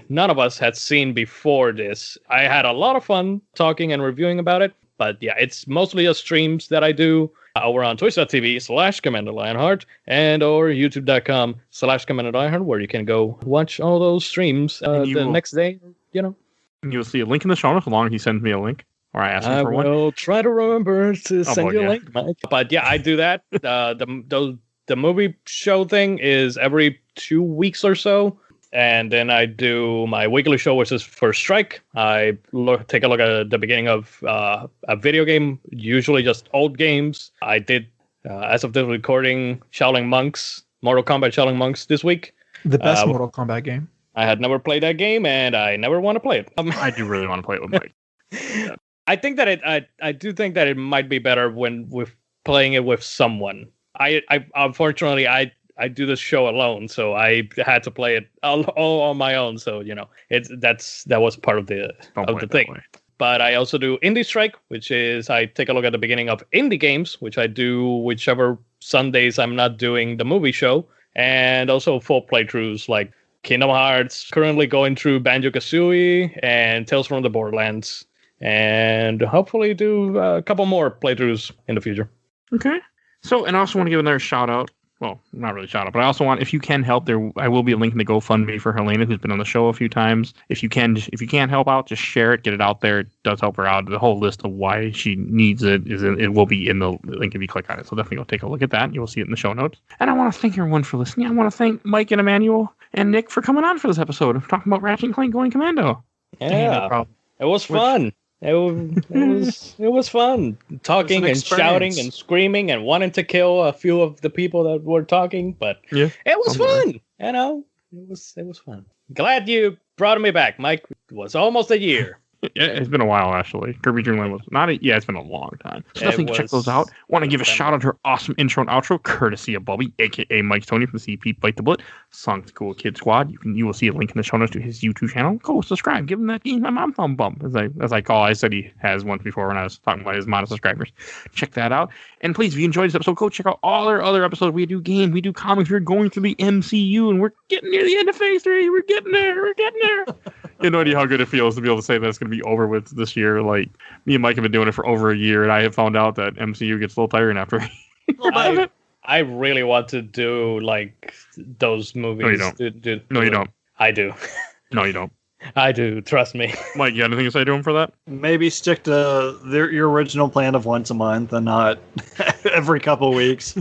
S4: None of us had seen before this. I had a lot of fun talking and reviewing about it. But yeah, it's mostly a streams that I do over on twitch.tv/Commando Lionheart and or youtube.com/Commando Lionheart, where you can go watch all those streams next day,
S1: You'll see a link in the show notes as long as he sends me a link. Or I ask him for one.
S4: I will try to remember to send you a link, Mike. But yeah, I do that. The movie show thing is every 2 weeks or so. And then I do my weekly show, which is First Strike. I take a look at the beginning of a video game, usually just old games. I did, as of this recording, Mortal Kombat Shaolin Monks this week.
S3: The best Mortal Kombat game.
S4: I had never played that game, and I never want to play it.
S1: I do really want to play it with Mike.
S4: I think that I do think that it might be better when we're playing it with someone. I unfortunately I do this show alone, so I had to play it all on my own. So that was part of the thing. But I also do Indie Strike, which is I take a look at the beginning of indie games, which I do whichever Sundays I'm not doing the movie show, and also full playthroughs like Kingdom Hearts, currently going through Banjo-Kazooie and Tales from the Borderlands, and hopefully do a couple more playthroughs in the future.
S1: Okay. So, and I also want to give another shout out. Well, not really shout out, but I also want, if you can help, I will be linking the GoFundMe for Helena, who's been on the show a few times. If you can't help out, just share it, get it out there. It does help her out. The whole list of why she needs it it will be in the link if you click on it. So definitely go take a look at that. You will see it in the show notes. And I want to thank everyone for listening. I want to thank Mike and Emanuel and Nick for coming on for this episode of talking about Ratchet Clank Going Commando.
S4: Yeah, no problem. It was fun. It was fun talking and shouting and screaming and wanting to kill a few of the people that were talking, but it was fun. You know, it was fun. Glad you brought me back, Mike. It was almost a year.
S1: Yeah, it's been a while, actually. Kirby Dreamland was not it's been a long time. So definitely check those out. Want to give a shout out to her awesome intro and outro, courtesy of Bubby, aka Mike Tony from the CP Bite the Bullet, Song to Cool Kid Squad. You will see a link in the show notes to his YouTube channel. Go subscribe. Give him that Game My Mom thumb bump, as I said he has once before when I was talking about his amount of subscribers. Check that out. And please, if you enjoyed this episode, go check out all our other episodes. We do games, we do comics, we're going through the MCU, and we're getting near the end of Phase 3. We're getting there. You have no idea how good it feels to be able to say that it's going to be over with this year. Like, me and Mike have been doing it for over a year, and I have found out that MCU gets a little tiring after
S4: I really want to do, like, those movies.
S1: No, you don't. No, you don't.
S4: I do.
S1: No, you don't.
S4: I do. Trust me.
S1: Mike, you got anything to say to him for that?
S2: Maybe stick to your original plan of once a month and not every couple weeks.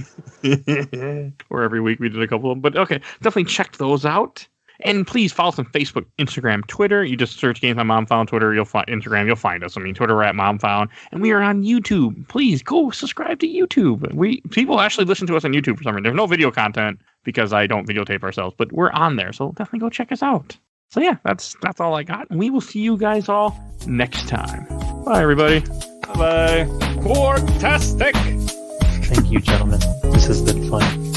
S1: Or every week we did a couple of them. But okay, definitely check those out. And please follow us on Facebook, Instagram, Twitter. You just search Games My Mom Found, Twitter, you'll find Instagram, you'll find us. I mean, Twitter, we're at Mom Found. And we are on YouTube. Please go subscribe to YouTube. People actually listen to us on YouTube for some reason. There's no video content because I don't videotape ourselves, but we're on there. So definitely go check us out. So yeah, that's all I got. And we will see you guys all next time. Bye, everybody.
S4: Bye-bye. Quark-tastic.
S5: Thank you, gentlemen. This has been fun.